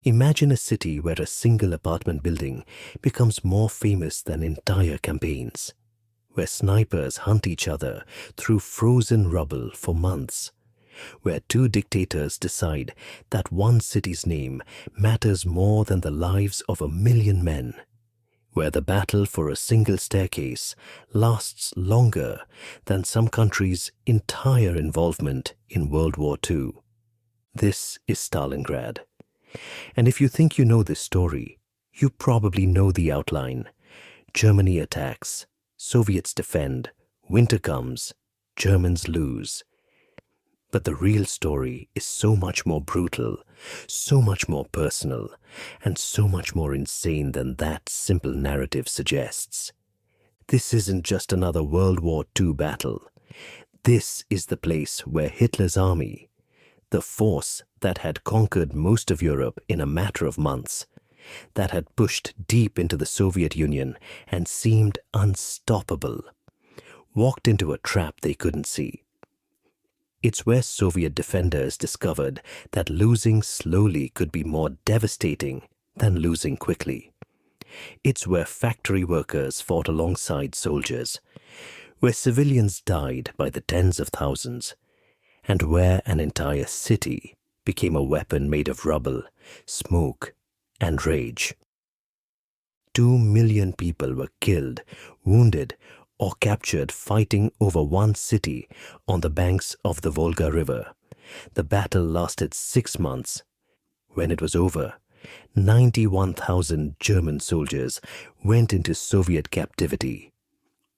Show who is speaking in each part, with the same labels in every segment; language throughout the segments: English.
Speaker 1: Imagine a city where a single apartment building becomes more famous than entire campaigns, where snipers hunt each other through frozen rubble for months, where two dictators decide that one city's name matters more than the lives of 1 million men, where the battle for a single staircase lasts longer than some countries' entire involvement in World War II. This is Stalingrad. And if you think you know this story, you probably know the outline. Germany attacks, Soviets defend, winter comes, Germans lose. But the real story is so much more brutal, so much more personal, and so much more insane than that simple narrative suggests. This isn't just another World War II battle. This is the place where Hitler's army, the force that had conquered most of Europe in a matter of months, that had pushed deep into the Soviet Union and seemed unstoppable, walked into a trap they couldn't see. It's where Soviet defenders discovered that losing slowly could be more devastating than losing quickly. It's where factory workers fought alongside soldiers, where civilians died by the tens of thousands, and where an entire city became a weapon made of rubble, smoke, and rage. 2 million people were killed, wounded, or captured fighting over one city on the banks of the Volga River. The battle lasted 6 months. When it was over, 91,000 German soldiers went into Soviet captivity.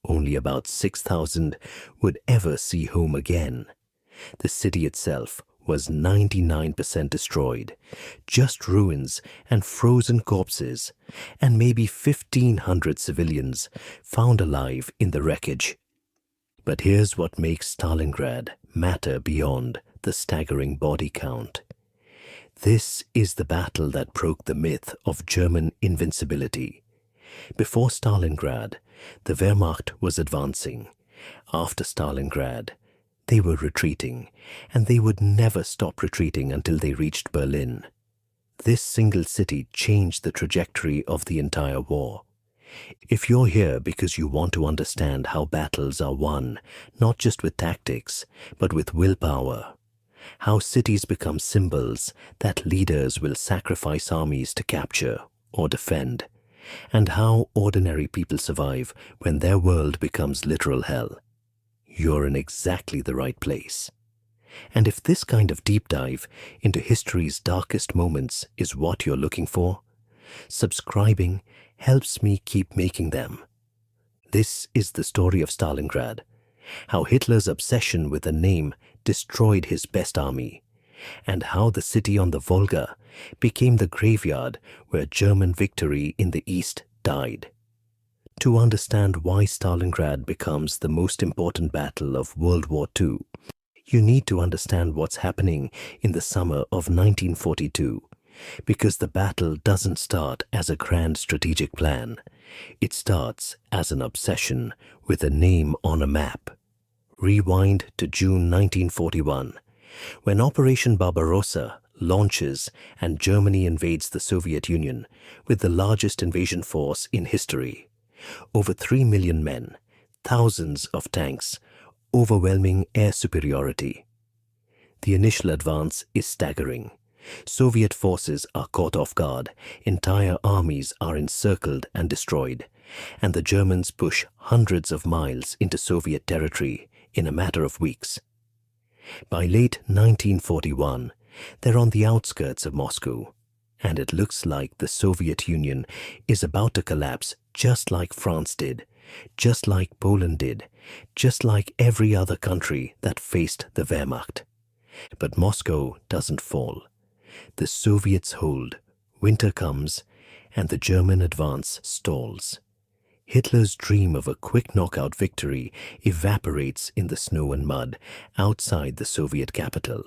Speaker 1: Only about 6,000 would ever see home again. The city itself was 99% destroyed, just ruins and frozen corpses, and maybe 1,500 civilians found alive in the wreckage. But here's what makes Stalingrad matter beyond the staggering body count. This is the battle that broke the myth of German invincibility. Before Stalingrad, the Wehrmacht was advancing. After Stalingrad, they were retreating, and they would never stop retreating until they reached Berlin. This single city changed the trajectory of the entire war. If you're here because you want to understand how battles are won, not just with tactics, but with willpower, how cities become symbols that leaders will sacrifice armies to capture or defend, and how ordinary people survive when their world becomes literal hell, you're in exactly the right place. And if this kind of deep dive into history's darkest moments is what you're looking for, subscribing helps me keep making them. This is the story of Stalingrad, how Hitler's obsession with a name destroyed his best army, and how the city on the Volga became the graveyard where German victory in the East died. To understand why Stalingrad becomes the most important battle of World War II, you need to understand what's happening in the summer of 1942, because the battle doesn't start as a grand strategic plan. It starts as an obsession with a name on a map. Rewind to June 1941, when Operation Barbarossa launches and Germany invades the Soviet Union with the largest invasion force in history. Over 3 million men, thousands of tanks, overwhelming air superiority. The initial advance is staggering. Soviet forces are caught off guard, entire armies are encircled and destroyed, and the Germans push hundreds of miles into Soviet territory in a matter of weeks. By late 1941, they're on the outskirts of Moscow, and it looks like the Soviet Union is about to collapse just like France did, just like Poland did, just like every other country that faced the Wehrmacht. But Moscow doesn't fall. The Soviets hold, winter comes, and the German advance stalls. Hitler's dream of a quick knockout victory evaporates in the snow and mud outside the Soviet capital.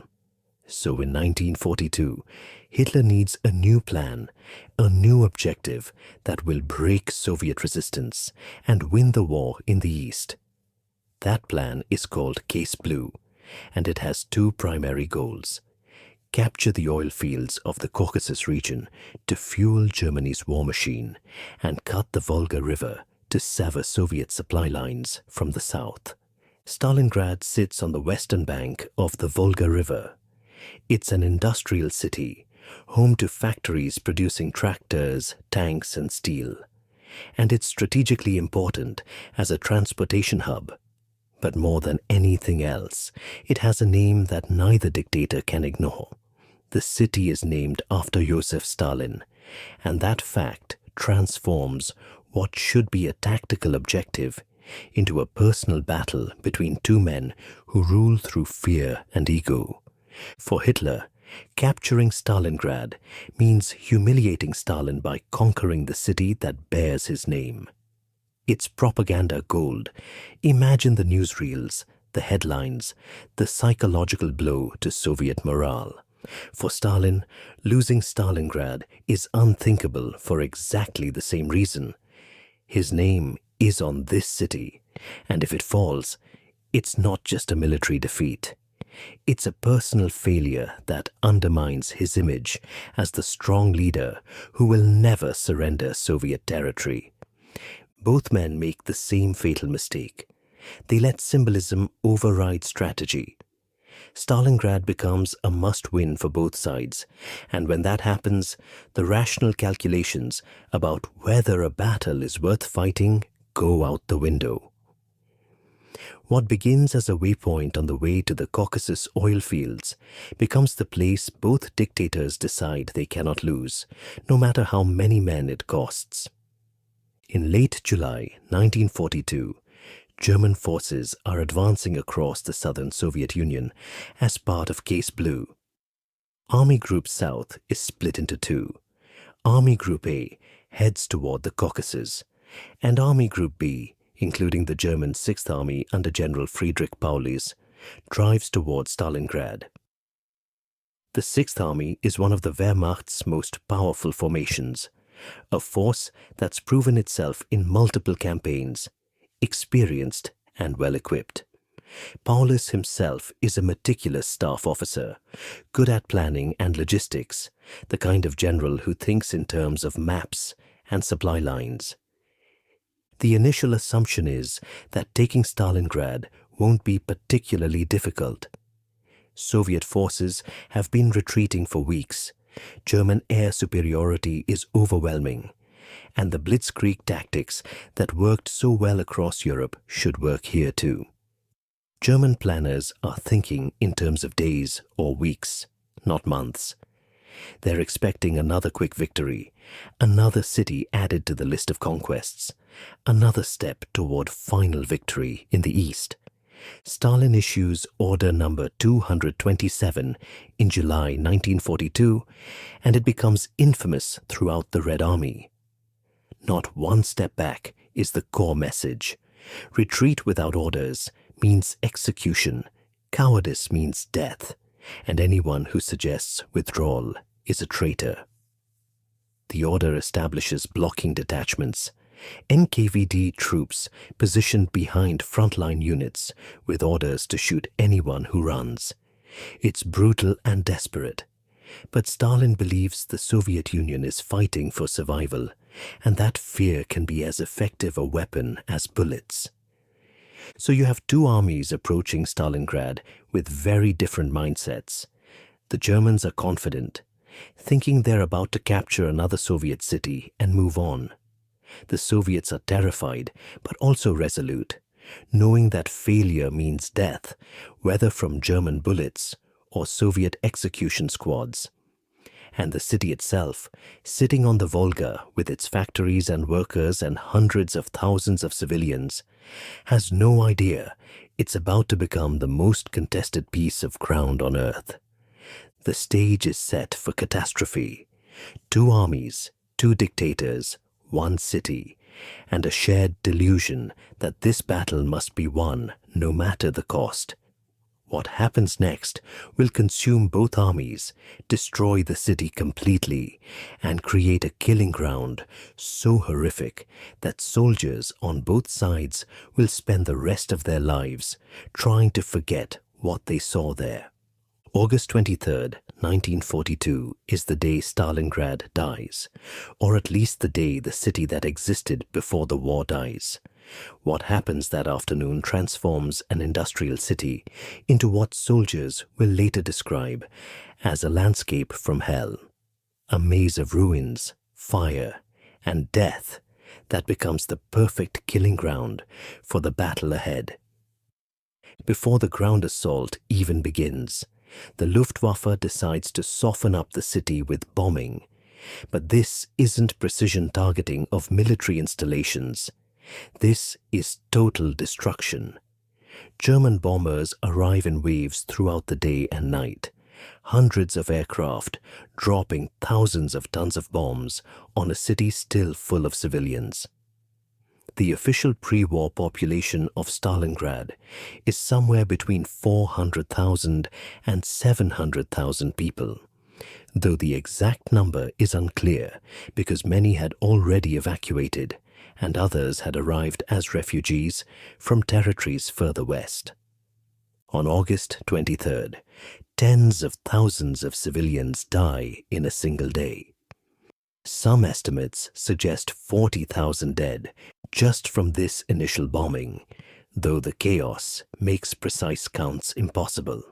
Speaker 1: So in 1942, Hitler needs a new plan, a new objective that will break Soviet resistance and win the war in the East. That plan is called Case Blue, and it has two primary goals: capture the oil fields of the Caucasus region to fuel Germany's war machine and cut the Volga River to sever Soviet supply lines from the south. Stalingrad sits on the western bank of the Volga River. It's an industrial city, home to factories producing tractors, tanks, and steel. And it's strategically important as a transportation hub. But more than anything else, it has a name that neither dictator can ignore. The city is named after Joseph Stalin, and that fact transforms what should be a tactical objective into a personal battle between two men who rule through fear and ego. For Hitler, capturing Stalingrad means humiliating Stalin by conquering the city that bears his name. It's propaganda gold. Imagine the newsreels, the headlines, the psychological blow to Soviet morale. For Stalin, losing Stalingrad is unthinkable for exactly the same reason. His name is on this city, and if it falls, it's not just a military defeat. It's a personal failure that undermines his image as the strong leader who will never surrender Soviet territory. Both men make the same fatal mistake. They let symbolism override strategy. Stalingrad becomes a must-win for both sides, and when that happens, the rational calculations about whether a battle is worth fighting go out the window. What begins as a waypoint on the way to the Caucasus oil fields becomes the place both dictators decide they cannot lose, no matter how many men it costs. In late July 1942, German forces are advancing across the southern Soviet Union as part of Case Blue. Army Group South is split into two. Army Group A heads toward the Caucasus, and Army Group B, including the German 6th Army under General Friedrich Paulus, drives toward Stalingrad. The 6th Army is one of the Wehrmacht's most powerful formations, a force that's proven itself in multiple campaigns, experienced and well-equipped. Paulus himself is a meticulous staff officer, good at planning and logistics, the kind of general who thinks in terms of maps and supply lines. The initial assumption is that taking Stalingrad won't be particularly difficult. Soviet forces have been retreating for weeks. German air superiority is overwhelming, and the blitzkrieg tactics that worked so well across Europe should work here too. German planners are thinking in terms of days or weeks, not months. They're expecting another quick victory, another city added to the list of conquests, another step toward final victory in the east. Stalin issues Order number 227 in July 1942, and it becomes infamous throughout the Red Army. Not one step back is the core message. Retreat without orders means execution, cowardice means death, and anyone who suggests withdrawal is a traitor. The order establishes blocking detachments, NKVD troops positioned behind frontline units with orders to shoot anyone who runs. It's brutal and desperate. But Stalin believes the Soviet Union is fighting for survival, and that fear can be as effective a weapon as bullets. So you have two armies approaching Stalingrad with very different mindsets. The Germans are confident, thinking they're about to capture another Soviet city and move on. The Soviets are terrified, but also resolute, knowing that failure means death, whether from German bullets or Soviet execution squads. And the city itself, sitting on the Volga with its factories and workers and hundreds of thousands of civilians, has no idea it's about to become the most contested piece of ground on earth. The stage is set for catastrophe. Two armies, two dictators, one city, and a shared delusion that this battle must be won no matter the cost. What happens next will consume both armies, destroy the city completely, and create a killing ground so horrific that soldiers on both sides will spend the rest of their lives trying to forget what they saw there. August 23rd, 1942 is the day Stalingrad dies, or at least the day the city that existed before the war dies. What happens that afternoon transforms an industrial city into what soldiers will later describe as a landscape from hell, a maze of ruins, fire, and death that becomes the perfect killing ground for the battle ahead. Before the ground assault even begins, the Luftwaffe decides to soften up the city with bombing. But this isn't precision targeting of military installations. This is total destruction. German bombers arrive in waves throughout the day and night, hundreds of aircraft dropping thousands of tons of bombs on a city still full of civilians. The official pre-war population of Stalingrad is somewhere between 400,000 and 700,000 people, though the exact number is unclear because many had already evacuated and others had arrived as refugees from territories further west. On August 23rd, tens of thousands of civilians die in a single day. Some estimates suggest 40,000 dead just from this initial bombing, though the chaos makes precise counts impossible.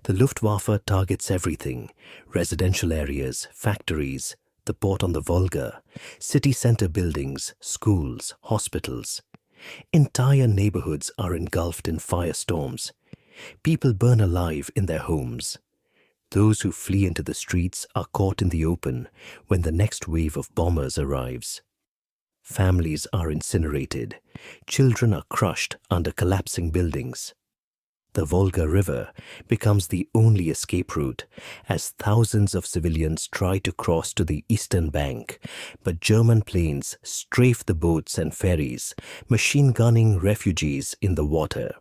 Speaker 1: The Luftwaffe targets everything: residential areas, factories, the port on the Volga, city center buildings, schools, hospitals. Entire neighborhoods are engulfed in firestorms. People burn alive in their homes. Those who flee into the streets are caught in the open when the next wave of bombers arrives. Families are incinerated. Children are crushed under collapsing buildings. The Volga River becomes the only escape route as thousands of civilians try to cross to the eastern bank, but German planes strafe the boats and ferries, machine gunning refugees in the water.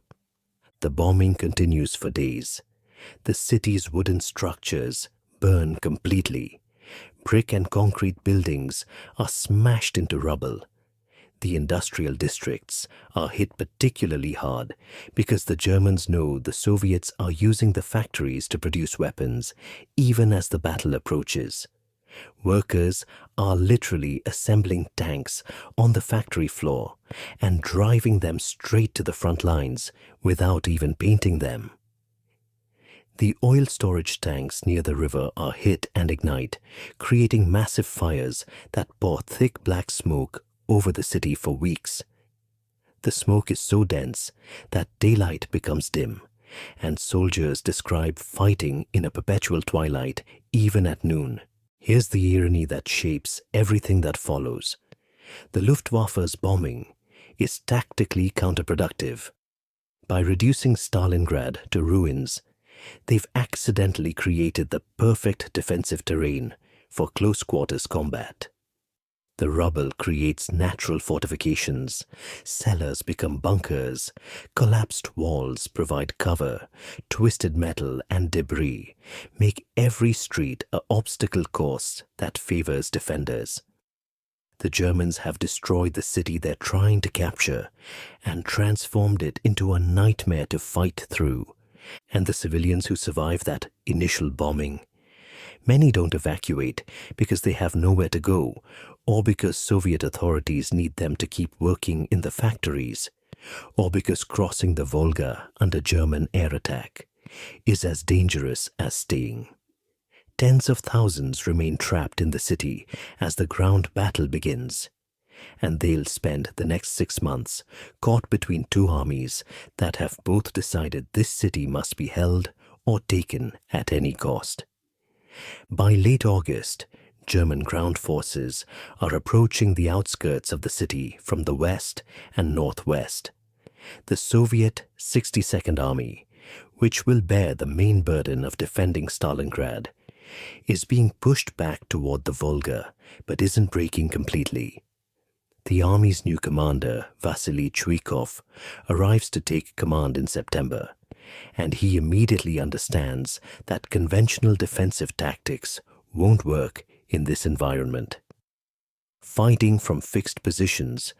Speaker 1: The bombing continues for days. The city's wooden structures burn completely. Brick and concrete buildings are smashed into rubble. The industrial districts are hit particularly hard because the Germans know the Soviets are using the factories to produce weapons even as the battle approaches. Workers are literally assembling tanks on the factory floor and driving them straight to the front lines without even painting them. The oil storage tanks near the river are hit and ignite, creating massive fires that pour thick black smoke over the city for weeks. The smoke is so dense that daylight becomes dim, and soldiers describe fighting in a perpetual twilight even at noon. Here's the irony that shapes everything that follows. The Luftwaffe's bombing is tactically counterproductive. By reducing Stalingrad to ruins, they've accidentally created the perfect defensive terrain for close quarters combat. The rubble creates natural fortifications, cellars become bunkers, collapsed walls provide cover, twisted metal and debris make every street an obstacle course that favors defenders. The Germans have destroyed the city they're trying to capture and transformed it into a nightmare to fight through. And the civilians who survive that initial bombing, many don't evacuate because they have nowhere to go or because Soviet authorities need them to keep working in the factories, or because crossing the Volga under German air attack is as dangerous as staying. Tens of thousands remain trapped in the city as the ground battle begins, and they'll spend the next 6 months caught between two armies that have both decided this city must be held or taken at any cost. By late August, German ground forces are approaching the outskirts of the city from the west and northwest. The Soviet 62nd Army, which will bear the main burden of defending Stalingrad, is being pushed back toward the Volga but isn't breaking completely. The army's new commander, Vasily Chuikov, arrives to take command in September, and he immediately understands that conventional defensive tactics won't work in this environment. Fighting from fixed positions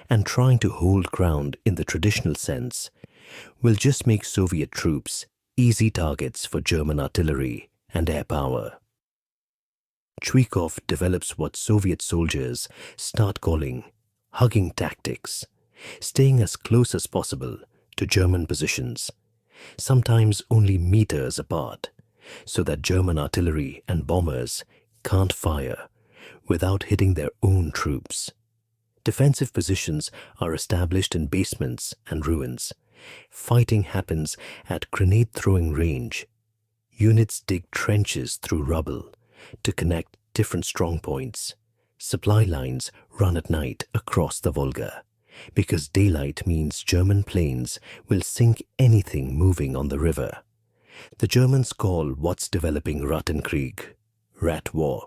Speaker 1: and trying to hold ground in the traditional sense will just make Soviet troops easy targets for German artillery and air power. Chuikov develops what Soviet soldiers start calling hugging tactics, staying as close as possible to German positions, sometimes only meters apart, so that German artillery and bombers can't fire without hitting their own troops. Defensive positions are established in basements and ruins. Fighting happens at grenade-throwing range. Units dig trenches through rubble to connect different strong points. Supply lines run at night across the Volga, because daylight means German planes will sink anything moving on the river. The Germans call what's developing Rattenkrieg, rat war.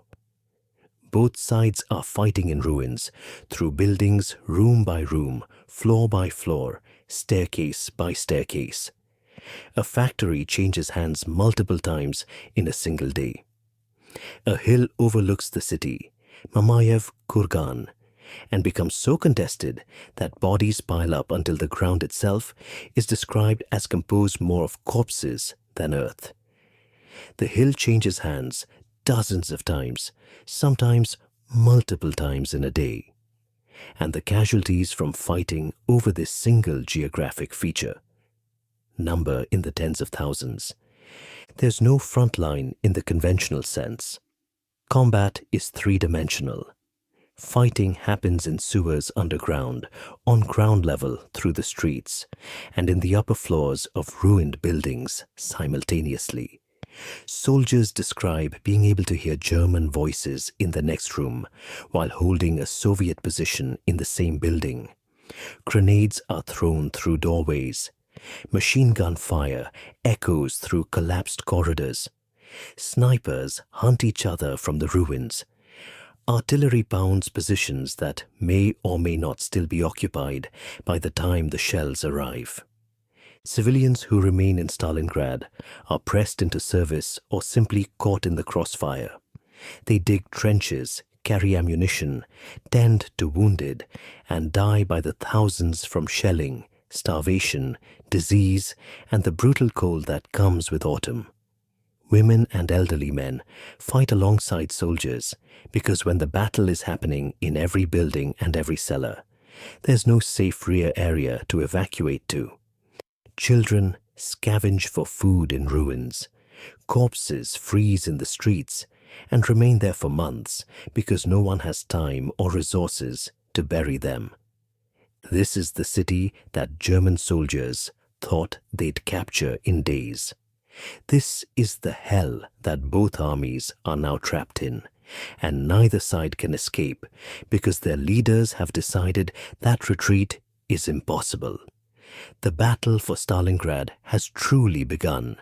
Speaker 1: Both sides are fighting in ruins, through buildings, room by room, floor by floor, staircase by staircase. A factory changes hands multiple times in a single day. A hill overlooks the city, Mamayev Kurgan, and becomes so contested that bodies pile up until the ground itself is described as composed more of corpses than earth. The hill changes hands dozens of times, sometimes multiple times in a day, and the casualties from fighting over this single geographic feature number in the tens of thousands. There's no front line in the conventional sense. Combat is three-dimensional. Fighting happens in sewers underground, on ground level through the streets, and in the upper floors of ruined buildings simultaneously. Soldiers describe being able to hear German voices in the next room while holding a Soviet position in the same building. Grenades are thrown through doorways. Machine gun fire echoes through collapsed corridors. Snipers hunt each other from the ruins. Artillery pounds positions that may or may not still be occupied by the time the shells arrive. Civilians who remain in Stalingrad are pressed into service or simply caught in the crossfire. They dig trenches, carry ammunition, tend to wounded, and die by the thousands from shelling, starvation, disease, and the brutal cold that comes with autumn. Women and elderly men fight alongside soldiers because when the battle is happening in every building and every cellar, there's no safe rear area to evacuate to. Children scavenge for food in ruins. Corpses freeze in the streets and remain there for months because no one has time or resources to bury them. This is the city that German soldiers thought they'd capture in days. This is the hell that both armies are now trapped in, and neither side can escape because their leaders have decided that retreat is impossible. The battle for Stalingrad has truly begun,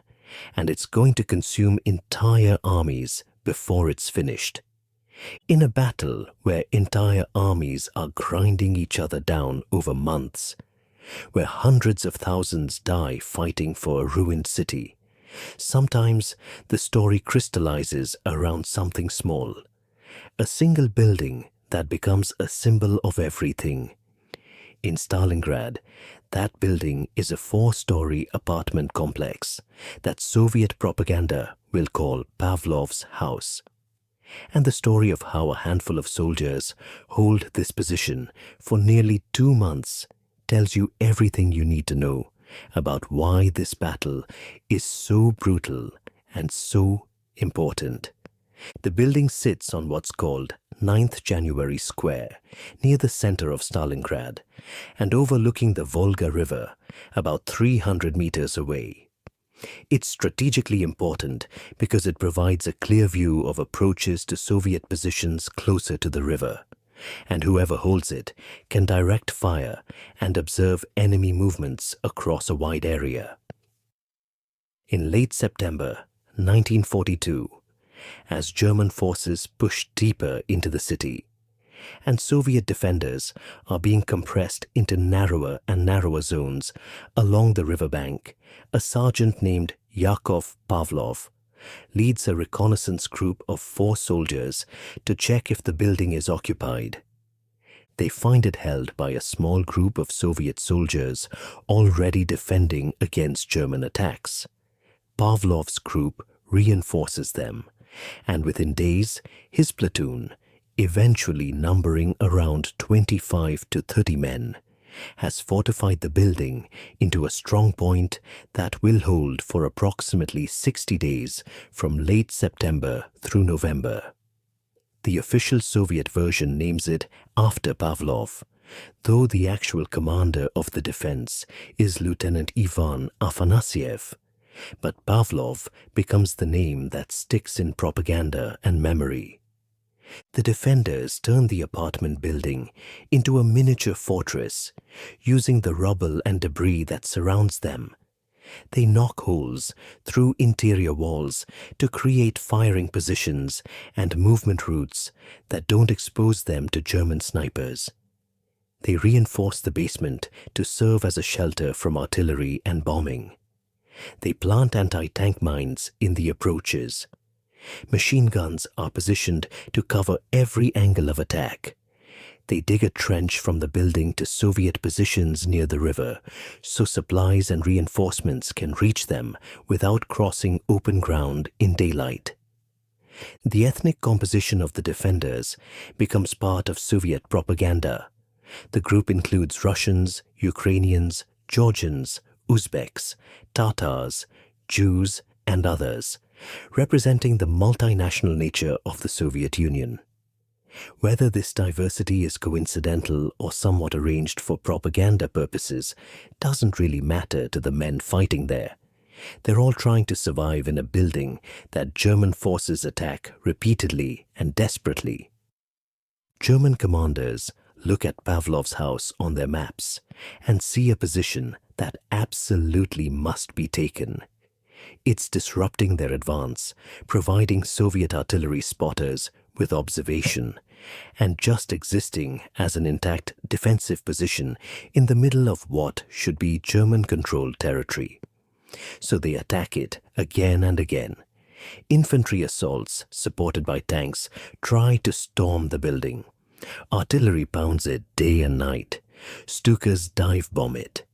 Speaker 1: and it's going to consume entire armies before it's finished. In a battle where entire armies are grinding each other down over months, where hundreds of thousands die fighting for a ruined city, sometimes the story crystallizes around something small, a single building that becomes a symbol of everything. In Stalingrad, that building is a 4-story apartment complex that Soviet propaganda will call Pavlov's house. And the story of how a handful of soldiers hold this position for nearly 2 months tells you everything you need to know about why this battle is so brutal and so important. The building sits on what's called 9th January Square, near the center of Stalingrad, and overlooking the Volga River, about 300 meters away. It's strategically important because it provides a clear view of approaches to Soviet positions closer to the river, and whoever holds it can direct fire and observe enemy movements across a wide area. In late September 1942, as German forces push deeper into the city, and Soviet defenders are being compressed into narrower and narrower zones along the riverbank, a sergeant named Yakov Pavlov leads a reconnaissance group of 4 soldiers to check if the building is occupied. They find it held by a small group of Soviet soldiers already defending against German attacks. Pavlov's group reinforces them, and within days, his platoon, eventually numbering around 25 to 30 men, has fortified the building into a strong point that will hold for approximately 60 days from late September through November. The official Soviet version names it after Pavlov, though the actual commander of the defense is Lieutenant Ivan Afanasyev. But Pavlov becomes the name that sticks in propaganda and memory. The defenders turn the apartment building into a miniature fortress, using the rubble and debris that surrounds them. They knock holes through interior walls to create firing positions and movement routes that don't expose them to German snipers. They reinforce the basement to serve as a shelter from artillery and bombing. They plant anti-tank mines in the approaches. Machine guns are positioned to cover every angle of attack. They dig a trench from the building to Soviet positions near the river, so supplies and reinforcements can reach them without crossing open ground in daylight. The ethnic composition of the defenders becomes part of Soviet propaganda. The group includes Russians, Ukrainians, Georgians, Uzbeks, Tatars, Jews, and others, representing the multinational nature of the Soviet Union. Whether this diversity is coincidental or somewhat arranged for propaganda purposes doesn't really matter to the men fighting there. They're all trying to survive in a building that German forces attack repeatedly and desperately. German commanders look at Pavlov's house on their maps and see a position that absolutely must be taken. It's disrupting their advance, providing Soviet artillery spotters with observation, and just existing as an intact defensive position in the middle of what should be German-controlled territory. So they attack it again and again. Infantry assaults, supported by tanks, try to storm the building. Artillery pounds it day and night. Stukas dive bomb it.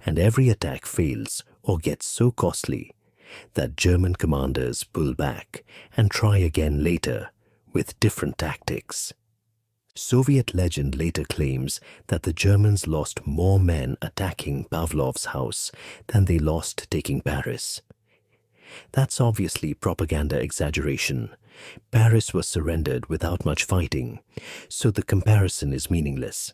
Speaker 1: And every attack fails or gets so costly that German commanders pull back and try again later with different tactics. Soviet legend later claims that the Germans lost more men attacking Pavlov's house than they lost taking Paris. That's obviously propaganda exaggeration. Paris was surrendered without much fighting, so the comparison is meaningless.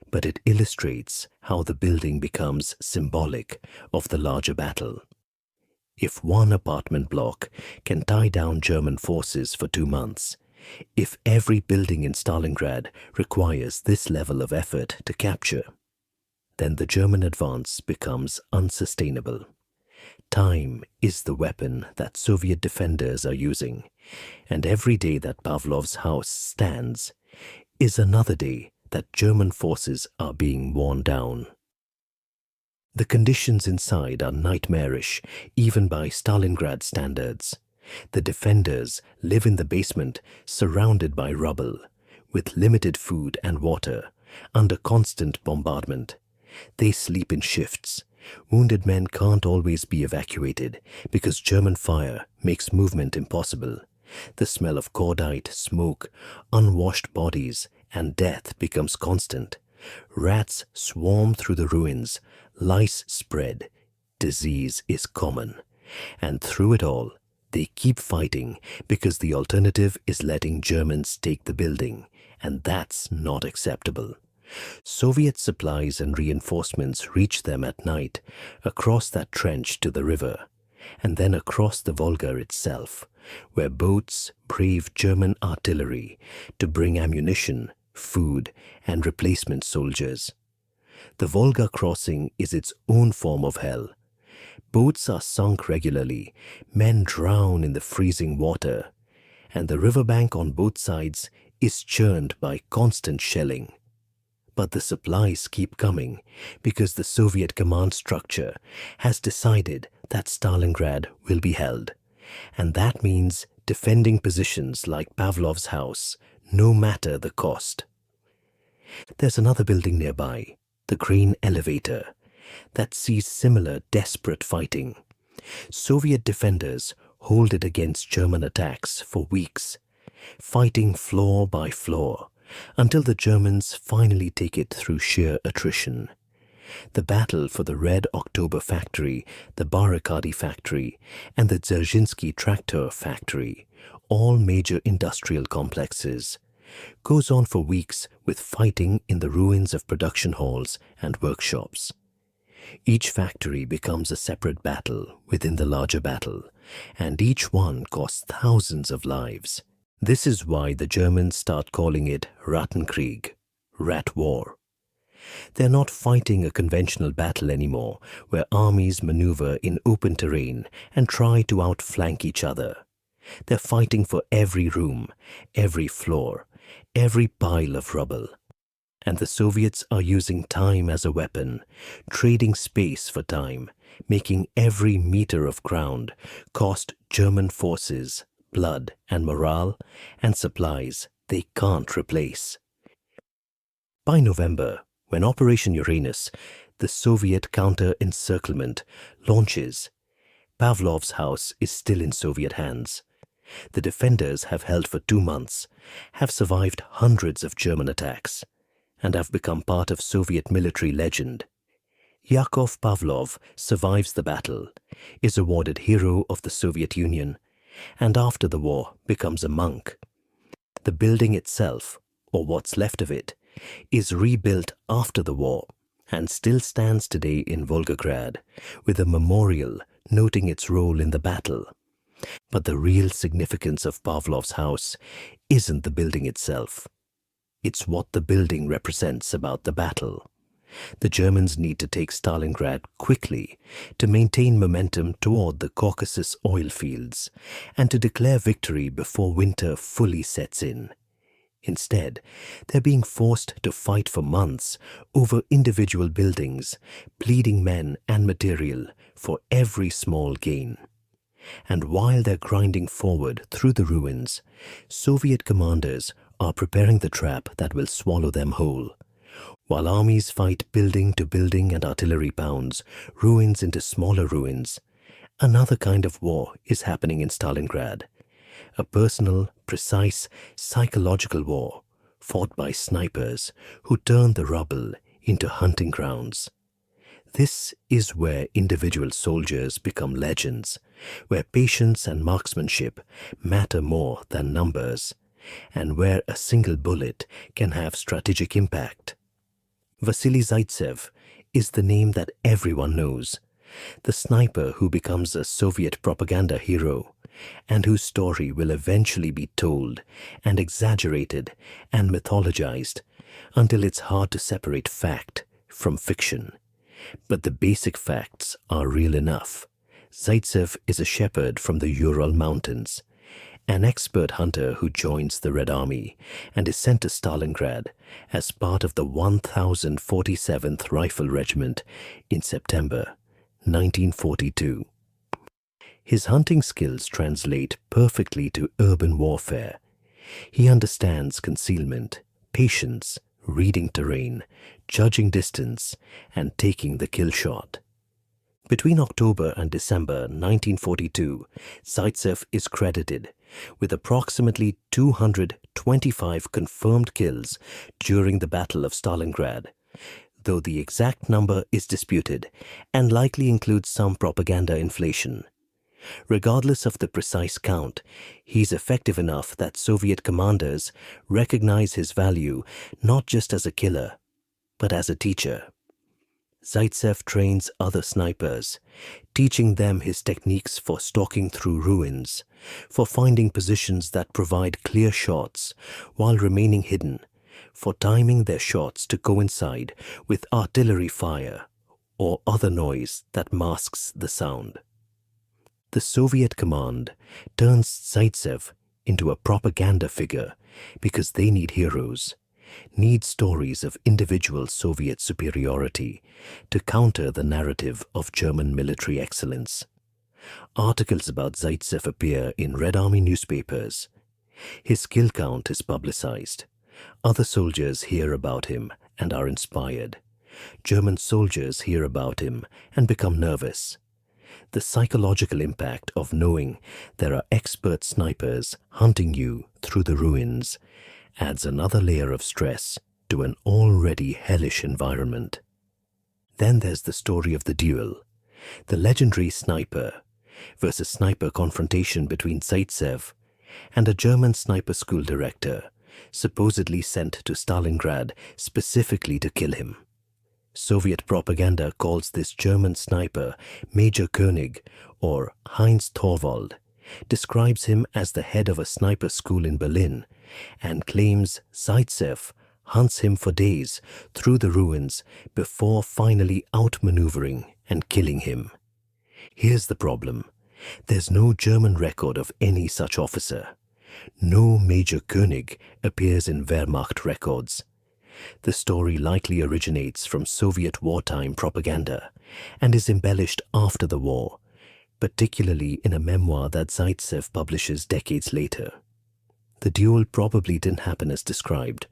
Speaker 1: But it illustrates how the building becomes symbolic of the larger battle. If one apartment block can tie down German forces for 2 months, if every building in Stalingrad requires this level of effort to capture, then the German advance becomes unsustainable. Time is the weapon that Soviet defenders are using, and every day that Pavlov's house stands is another day that German forces are being worn down. The conditions inside are nightmarish, even by Stalingrad standards. The defenders live in the basement, surrounded by rubble, with limited food and water, under constant bombardment. They sleep in shifts. Wounded men can't always be evacuated because German fire makes movement impossible. The smell of cordite, smoke, unwashed bodies, and death becomes constant. Rats swarm through the ruins, lice spread, disease is common. And through it all, they keep fighting because the alternative is letting Germans take the building, and that's not acceptable. Soviet supplies and reinforcements reach them at night across that trench to the river, and then across the Volga itself, where boats brave German artillery to bring ammunition, food, and replacement soldiers. The Volga crossing is its own form of hell. Boats are sunk regularly, men drown in the freezing water, and the riverbank on both sides is churned by constant shelling. But the supplies keep coming because the Soviet command structure has decided that Stalingrad will be held, and that means defending positions like Pavlov's house, no matter the cost. There's another building nearby, the grain elevator, that sees similar desperate fighting. Soviet defenders hold it against German attacks for weeks, fighting floor by floor until the Germans finally take it through sheer attrition. The battle for the Red October factory, the Barakadi factory, and the Dzerzhinsky tractor factory, all major industrial complexes, goes on for weeks with fighting in the ruins of production halls and workshops. Each factory becomes a separate battle within the larger battle, and each one costs thousands of lives. This is why the Germans start calling it Rattenkrieg, Rat War. They're not fighting a conventional battle anymore, where armies maneuver in open terrain and try to outflank each other. They're fighting for every room, every floor, every pile of rubble. And the Soviets are using time as a weapon, trading space for time, making every meter of ground cost German forces blood and morale and supplies they can't replace. By November, when Operation Uranus, the Soviet counter-encirclement, launches, Pavlov's house is still in Soviet hands. The defenders have held for 2 months, have survived hundreds of German attacks, and have become part of Soviet military legend. Yakov Pavlov survives the battle, is awarded Hero of the Soviet Union, and after the war becomes a monk. The building itself, or what's left of it, is rebuilt after the war and still stands today in Volgograd with a memorial noting its role in the battle. But the real significance of Pavlov's house isn't the building itself. It's what the building represents about the battle. The Germans need to take Stalingrad quickly to maintain momentum toward the Caucasus oil fields and to declare victory before winter fully sets in. Instead, they're being forced to fight for months over individual buildings, bleeding men and material for every small gain. And while they're grinding forward through the ruins, Soviet commanders are preparing the trap that will swallow them whole. While armies fight building to building and artillery pounds ruins into smaller ruins, another kind of war is happening in Stalingrad. A personal, precise, psychological war fought by snipers who turn the rubble into hunting grounds. This is where individual soldiers become legends, where patience and marksmanship matter more than numbers, and where a single bullet can have strategic impact. Vasily Zaitsev is the name that everyone knows, the sniper who becomes a Soviet propaganda hero, and whose story will eventually be told and exaggerated and mythologized until it's hard to separate fact from fiction. But the basic facts are real enough. Zaitsev is a shepherd from the Ural Mountains, an expert hunter who joins the Red Army and is sent to Stalingrad as part of the 1047th Rifle Regiment in September 1942. His hunting skills translate perfectly to urban warfare. He understands concealment, patience, reading terrain, judging distance, and taking the kill shot. Between October and December 1942, Zaitsev is credited with approximately 225 confirmed kills during the Battle of Stalingrad, though the exact number is disputed and likely includes some propaganda inflation. Regardless of the precise count, he's effective enough that Soviet commanders recognize his value not just as a killer, but as a teacher. Zaitsev trains other snipers, teaching them his techniques for stalking through ruins, for finding positions that provide clear shots while remaining hidden, for timing their shots to coincide with artillery fire or other noise that masks the sound. The Soviet command turns Zaitsev into a propaganda figure because they need heroes, need stories of individual Soviet superiority to counter the narrative of German military excellence. Articles about Zaitsev appear in Red Army newspapers. His kill count is publicized. Other soldiers hear about him and are inspired. German soldiers hear about him and become nervous. The psychological impact of knowing there are expert snipers hunting you through the ruins adds another layer of stress to an already hellish environment. Then there's the story of the duel, the legendary sniper versus sniper confrontation between Zaitsev and a German sniper school director, supposedly sent to Stalingrad specifically to kill him. Soviet propaganda calls this German sniper Major König, or Heinz Thorwald, describes him as the head of a sniper school in Berlin, and claims Zaitsev hunts him for days through the ruins before finally outmaneuvering and killing him. Here's the problem. There's no German record of any such officer. No Major König appears in Wehrmacht records. The story likely originates from Soviet wartime propaganda and is embellished after the war, particularly in a memoir that Zaitsev publishes decades later. The duel probably didn't happen as described,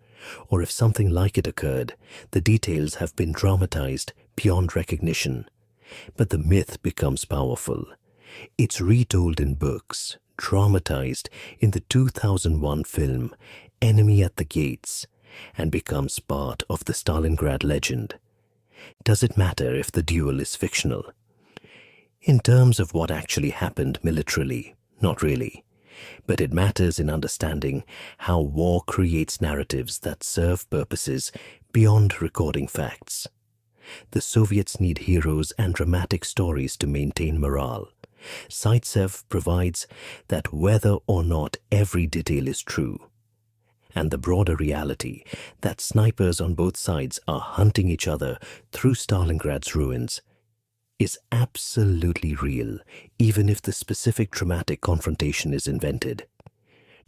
Speaker 1: or if something like it occurred, the details have been dramatized beyond recognition. But the myth becomes powerful. It's retold in books, dramatized in the 2001 film Enemy at the Gates, and becomes part of the Stalingrad legend. Does it matter if the duel is fictional? In terms of what actually happened militarily, not really. But it matters in understanding how war creates narratives that serve purposes beyond recording facts. The Soviets need heroes and dramatic stories to maintain morale. Zaitsev provides that whether or not every detail is true, and the broader reality that snipers on both sides are hunting each other through Stalingrad's ruins, is absolutely real, even if the specific dramatic confrontation is invented.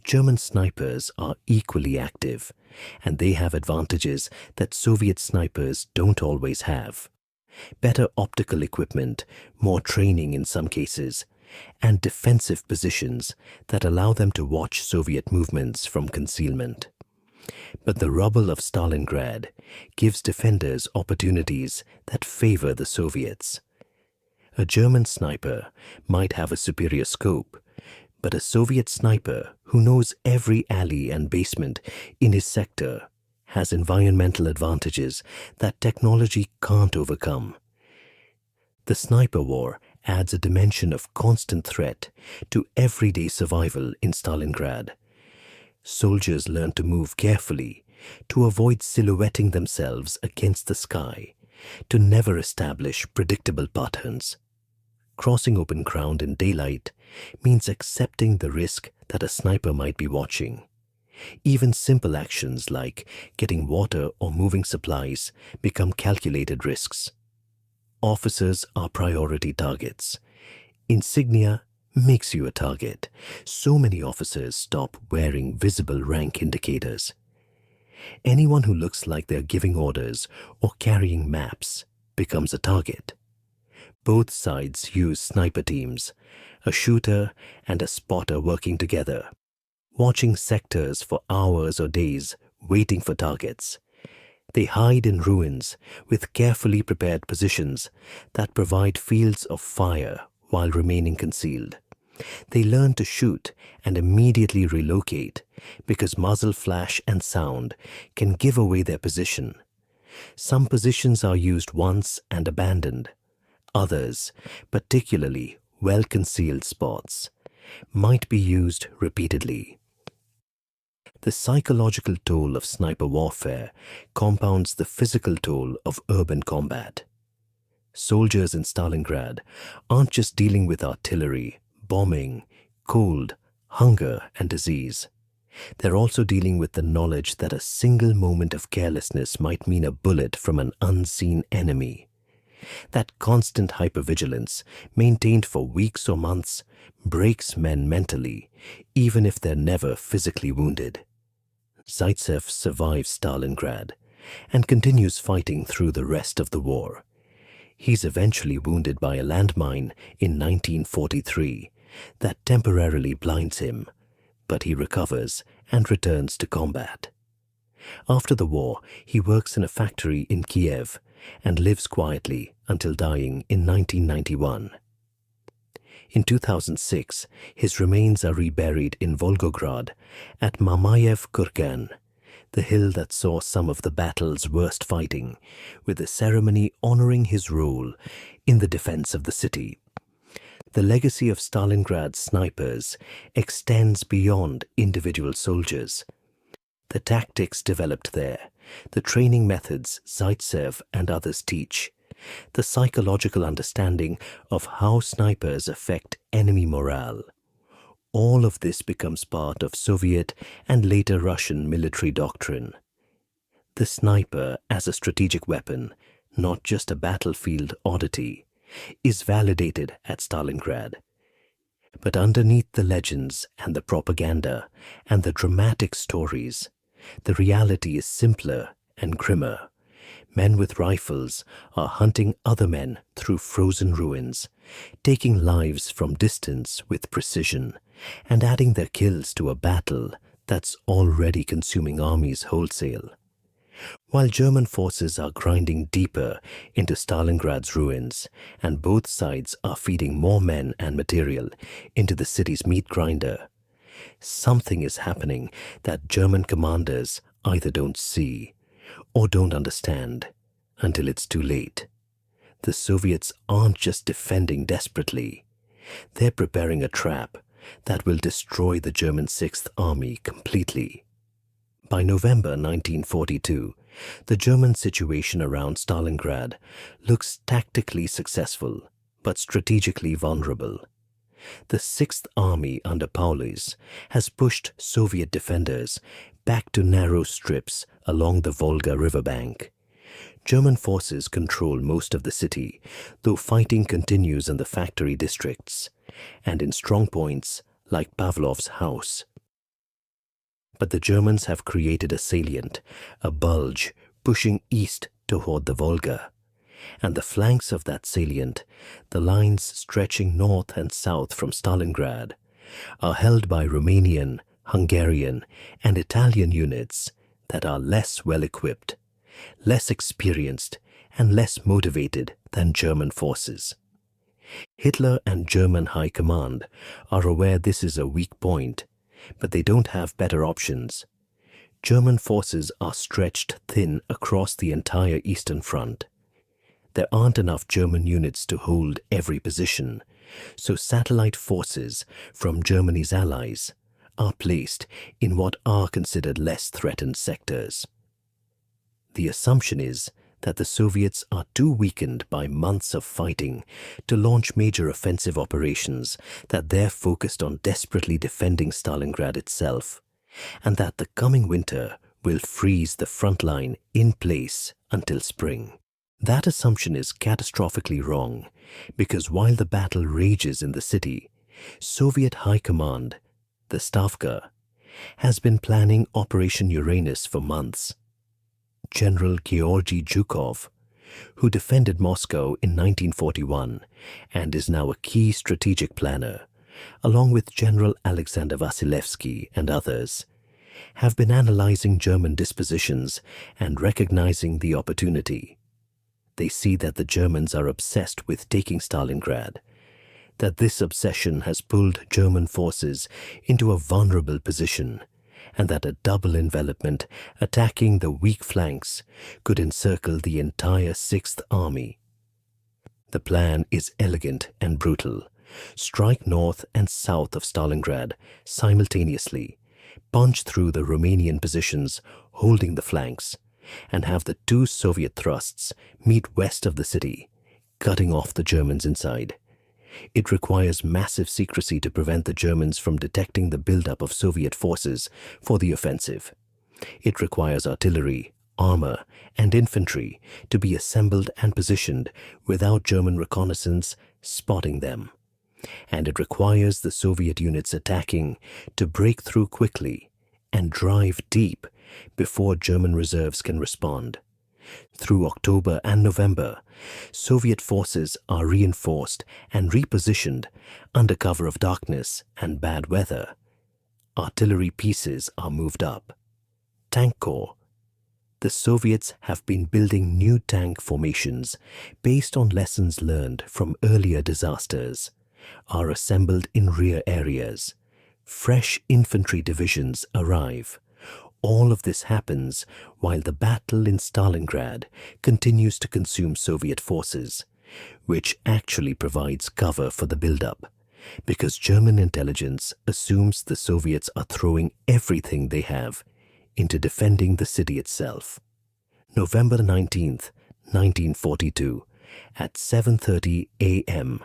Speaker 1: German snipers are equally active, and they have advantages that Soviet snipers don't always have. Better optical equipment, more training in some cases, and defensive positions that allow them to watch Soviet movements from concealment. But the rubble of Stalingrad gives defenders opportunities that favor the Soviets. A German sniper might have a superior scope, but a Soviet sniper who knows every alley and basement in his sector has environmental advantages that technology can't overcome. The sniper war adds a dimension of constant threat to everyday survival in Stalingrad. Soldiers learn to move carefully, to avoid silhouetting themselves against the sky, to never establish predictable patterns. Crossing open ground in daylight means accepting the risk that a sniper might be watching. Even simple actions like getting water or moving supplies become calculated risks. Officers are priority targets. Insignia makes you a target. So many officers stop wearing visible rank indicators. Anyone who looks like they're giving orders or carrying maps becomes a target. Both sides use sniper teams, a shooter and a spotter working together, watching sectors for hours or days, waiting for targets. They hide in ruins with carefully prepared positions that provide fields of fire while remaining concealed. They learn to shoot and immediately relocate because muzzle flash and sound can give away their position. Some positions are used once and abandoned. Others, particularly well-concealed spots, might be used repeatedly. The psychological toll of sniper warfare compounds the physical toll of urban combat. Soldiers in Stalingrad aren't just dealing with artillery, bombing, cold, hunger, and disease. They're also dealing with the knowledge that a single moment of carelessness might mean a bullet from an unseen enemy. That constant hypervigilance, maintained for weeks or months, breaks men mentally, even if they're never physically wounded. Zaitsev survives Stalingrad and continues fighting through the rest of the war. He's eventually wounded by a landmine in 1943 that temporarily blinds him, but he recovers and returns to combat. After the war, he works in a factory in Kiev and lives quietly until dying in 1991. In 2006, his remains are reburied in Volgograd at Mamayev Kurgan, the hill that saw some of the battle's worst fighting, with a ceremony honoring his role in the defense of the city. The legacy of Stalingrad's snipers extends beyond individual soldiers. The tactics developed there, the training methods Zaitsev and others teach, the psychological understanding of how snipers affect enemy morale. All of this becomes part of Soviet and later Russian military doctrine. The sniper as a strategic weapon, not just a battlefield oddity, is validated at Stalingrad. But underneath the legends and the propaganda and the dramatic stories, the reality is simpler and grimmer. Men with rifles are hunting other men through frozen ruins, taking lives from distance with precision, and adding their kills to a battle that's already consuming armies wholesale. While German forces are grinding deeper into Stalingrad's ruins, and both sides are feeding more men and material into the city's meat grinder, something is happening that German commanders either don't see or don't understand until it's too late. The Soviets aren't just defending desperately. They're preparing a trap that will destroy the German Sixth Army completely. By November 1942, the German situation around Stalingrad looks tactically successful but strategically vulnerable. The Sixth Army under Pavlov has pushed Soviet defenders back to narrow strips along the Volga riverbank. German forces control most of the city, though fighting continues in the factory districts and in strong points like Pavlov's house. But the Germans have created a salient, a bulge, pushing east toward the Volga. And the flanks of that salient, the lines stretching north and south from Stalingrad, are held by Romanian, Hungarian, and Italian units that are less well-equipped, less experienced, and less motivated than German forces. Hitler and German High Command are aware this is a weak point, but they don't have better options. German forces are stretched thin across the entire Eastern Front. There aren't enough German units to hold every position, so satellite forces from Germany's allies are placed in what are considered less threatened sectors. The assumption is that the Soviets are too weakened by months of fighting to launch major offensive operations, that they're focused on desperately defending Stalingrad itself, and that the coming winter will freeze the front line in place until spring. That assumption is catastrophically wrong, because while the battle rages in the city, Soviet High Command, the Stavka, has been planning Operation Uranus for months. General Georgy Zhukov, who defended Moscow in 1941 and is now a key strategic planner, along with General Alexander Vasilevsky and others, have been analyzing German dispositions and recognizing the opportunity. They see that the Germans are obsessed with taking Stalingrad, that this obsession has pulled German forces into a vulnerable position, and that a double envelopment attacking the weak flanks could encircle the entire Sixth Army. The plan is elegant and brutal. Strike north and south of Stalingrad simultaneously, punch through the Romanian positions holding the flanks, and have the two Soviet thrusts meet west of the city, cutting off the Germans inside. It requires massive secrecy to prevent the Germans from detecting the buildup of Soviet forces for the offensive. It requires artillery, armor, and infantry to be assembled and positioned without German reconnaissance spotting them. And it requires the Soviet units attacking to break through quickly and drive deep before German reserves can respond. Through October and November, Soviet forces are reinforced and repositioned under cover of darkness and bad weather. Artillery pieces are moved up. Tank Corps. The Soviets have been building new tank formations based on lessons learned from earlier disasters. are assembled in rear areas. Fresh infantry divisions arrive. All of this happens while the battle in Stalingrad continues to consume Soviet forces, which actually provides cover for the buildup, because German intelligence assumes the Soviets are throwing everything they have into defending the city itself. November 19th, 1942, at 7:30 a.m.,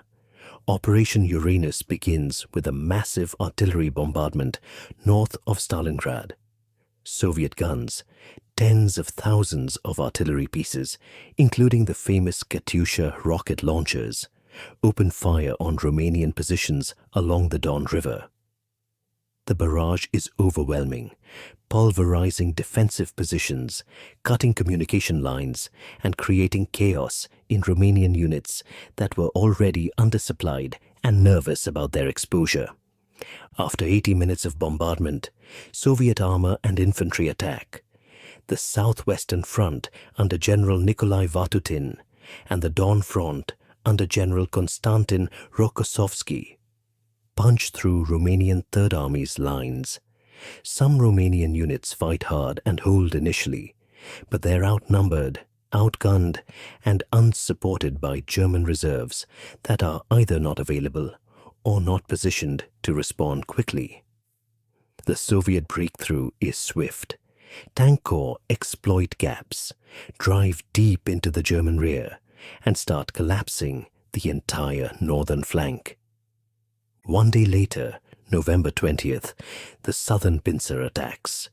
Speaker 1: Operation Uranus begins with a massive artillery bombardment north of Stalingrad. Soviet guns, tens of thousands of artillery pieces, including the famous Katyusha rocket launchers, open fire on Romanian positions along the Don River. The barrage is overwhelming, pulverizing defensive positions, cutting communication lines, and creating chaos in Romanian units that were already undersupplied and nervous about their exposure. After 80 minutes of bombardment, Soviet armor and infantry attack. The southwestern front under General Nikolai Vatutin and the Don front under General Konstantin Rokossovsky punch through Romanian Third Army's lines. Some Romanian units fight hard and hold initially, but they're outnumbered, outgunned, and unsupported by German reserves that are either not available or not positioned to respond quickly. The Soviet breakthrough is swift. Tank corps exploit gaps, drive deep into the German rear, and start collapsing the entire northern flank. One day later, November 20th, the southern pincer attacks.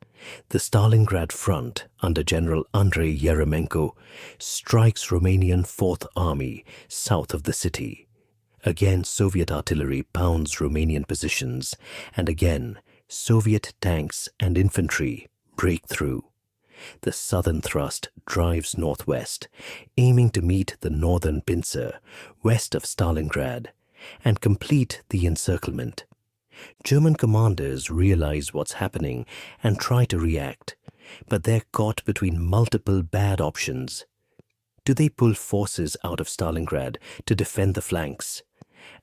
Speaker 1: The Stalingrad front under General Andrei Yeremenko strikes Romanian Fourth Army south of the city. Again, Soviet artillery pounds Romanian positions, and again, Soviet tanks and infantry break through. The southern thrust drives northwest, aiming to meet the northern pincer west of Stalingrad and complete the encirclement. German commanders realize what's happening and try to react, but they're caught between multiple bad options. Do they pull forces out of Stalingrad to defend the flanks,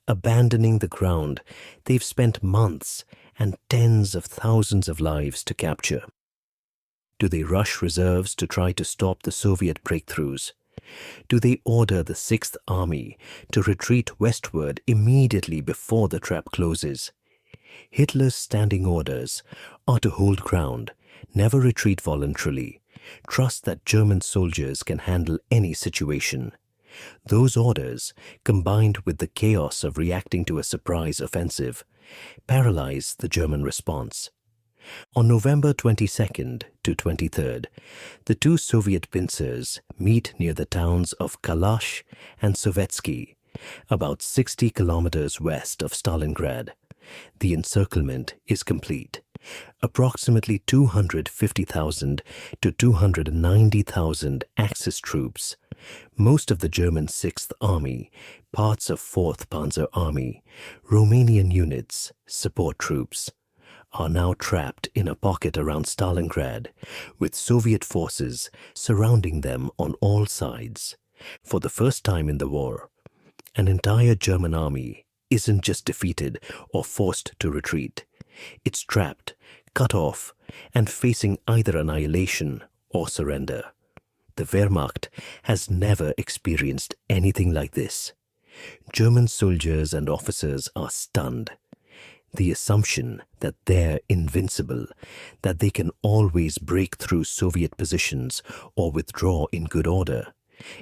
Speaker 1: abandoning the ground they've spent months and tens of thousands of lives to capture? Do they rush reserves to try to stop the Soviet breakthroughs? Do they order the Sixth Army to retreat westward immediately before the trap closes? Hitler's standing orders are to hold ground, never retreat voluntarily, trust that German soldiers can handle any situation. Those orders, combined with the chaos of reacting to a surprise offensive, paralyze the German response. On November 22nd to 23rd, the two Soviet pincers meet near the towns of Kalash and Sovetski, about 60 kilometers west of Stalingrad. The encirclement is complete. Approximately 250,000 to 290,000 Axis troops, most of the German Sixth Army, parts of Fourth Panzer Army, Romanian units, support troops, are now trapped in a pocket around Stalingrad, with Soviet forces surrounding them on all sides. For the first time in the war, an entire German army isn't just defeated or forced to retreat. It's trapped, cut off, and facing either annihilation or surrender. The Wehrmacht has never experienced anything like this. German soldiers and officers are stunned. The assumption that they're invincible, that they can always break through Soviet positions or withdraw in good order,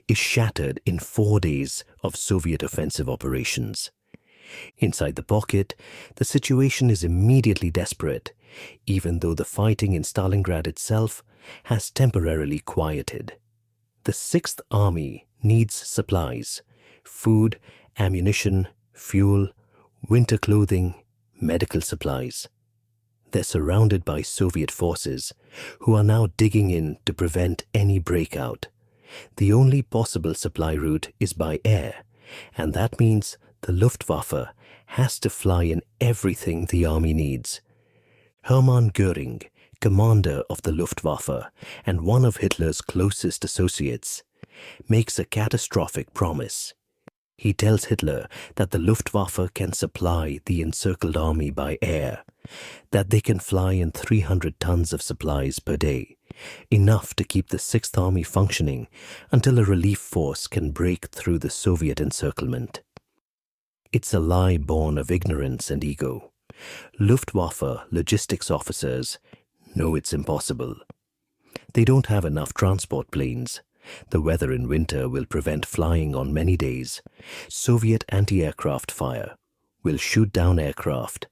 Speaker 1: is shattered in 4 days of Soviet offensive operations. Inside the pocket, the situation is immediately desperate, even though the fighting in Stalingrad itself has temporarily quieted. The Sixth Army needs supplies: food, ammunition, fuel, winter clothing, medical supplies. They're surrounded by Soviet forces, who are now digging in to prevent any breakout. The only possible supply route is by air, and that means the Luftwaffe has to fly in everything the army needs. Hermann Göring, commander of the Luftwaffe and one of Hitler's closest associates, makes a catastrophic promise. He tells Hitler that the Luftwaffe can supply the encircled army by air, that they can fly in 300 tons of supplies per day, enough to keep the Sixth Army functioning until a relief force can break through the Soviet encirclement. It's a lie born of ignorance and ego. Luftwaffe logistics officers know it's impossible. They don't have enough transport planes. The weather in winter will prevent flying on many days. Soviet anti-aircraft fire will shoot down aircraft.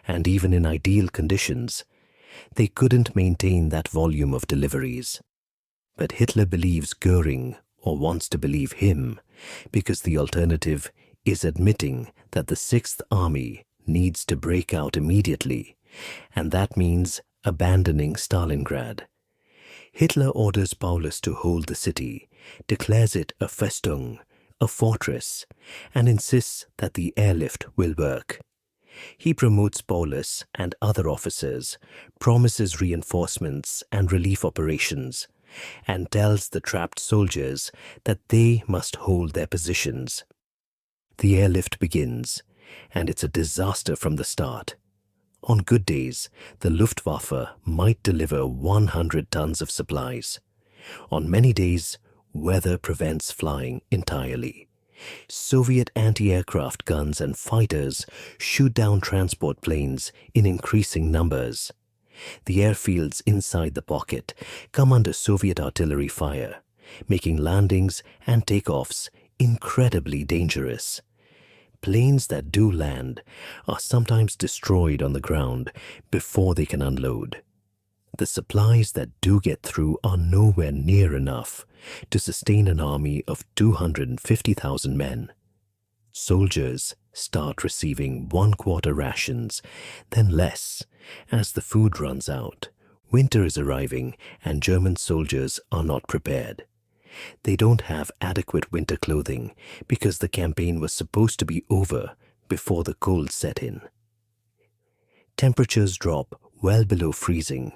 Speaker 1: And even in ideal conditions, they couldn't maintain that volume of deliveries. But Hitler believes Goering, or wants to believe him, because the alternative is admitting that the Sixth Army needs to break out immediately, and that means abandoning Stalingrad. Hitler orders Paulus to hold the city, declares it a Festung, a fortress, and insists that the airlift will work. He promotes Paulus and other officers, promises reinforcements and relief operations, and tells the trapped soldiers that they must hold their positions. The airlift begins, and it's a disaster from the start. On good days, the Luftwaffe might deliver 100 tons of supplies. On many days, weather prevents flying entirely. Soviet anti-aircraft guns and fighters shoot down transport planes in increasing numbers. The airfields inside the pocket come under Soviet artillery fire, making landings and takeoffs incredibly dangerous. Planes that do land are sometimes destroyed on the ground before they can unload. The supplies that do get through are nowhere near enough to sustain an army of 250,000 men. Soldiers start receiving one-quarter rations, then less, as the food runs out. Winter is arriving and German soldiers are not prepared. They don't have adequate winter clothing because the campaign was supposed to be over before the cold set in. Temperatures drop well below freezing.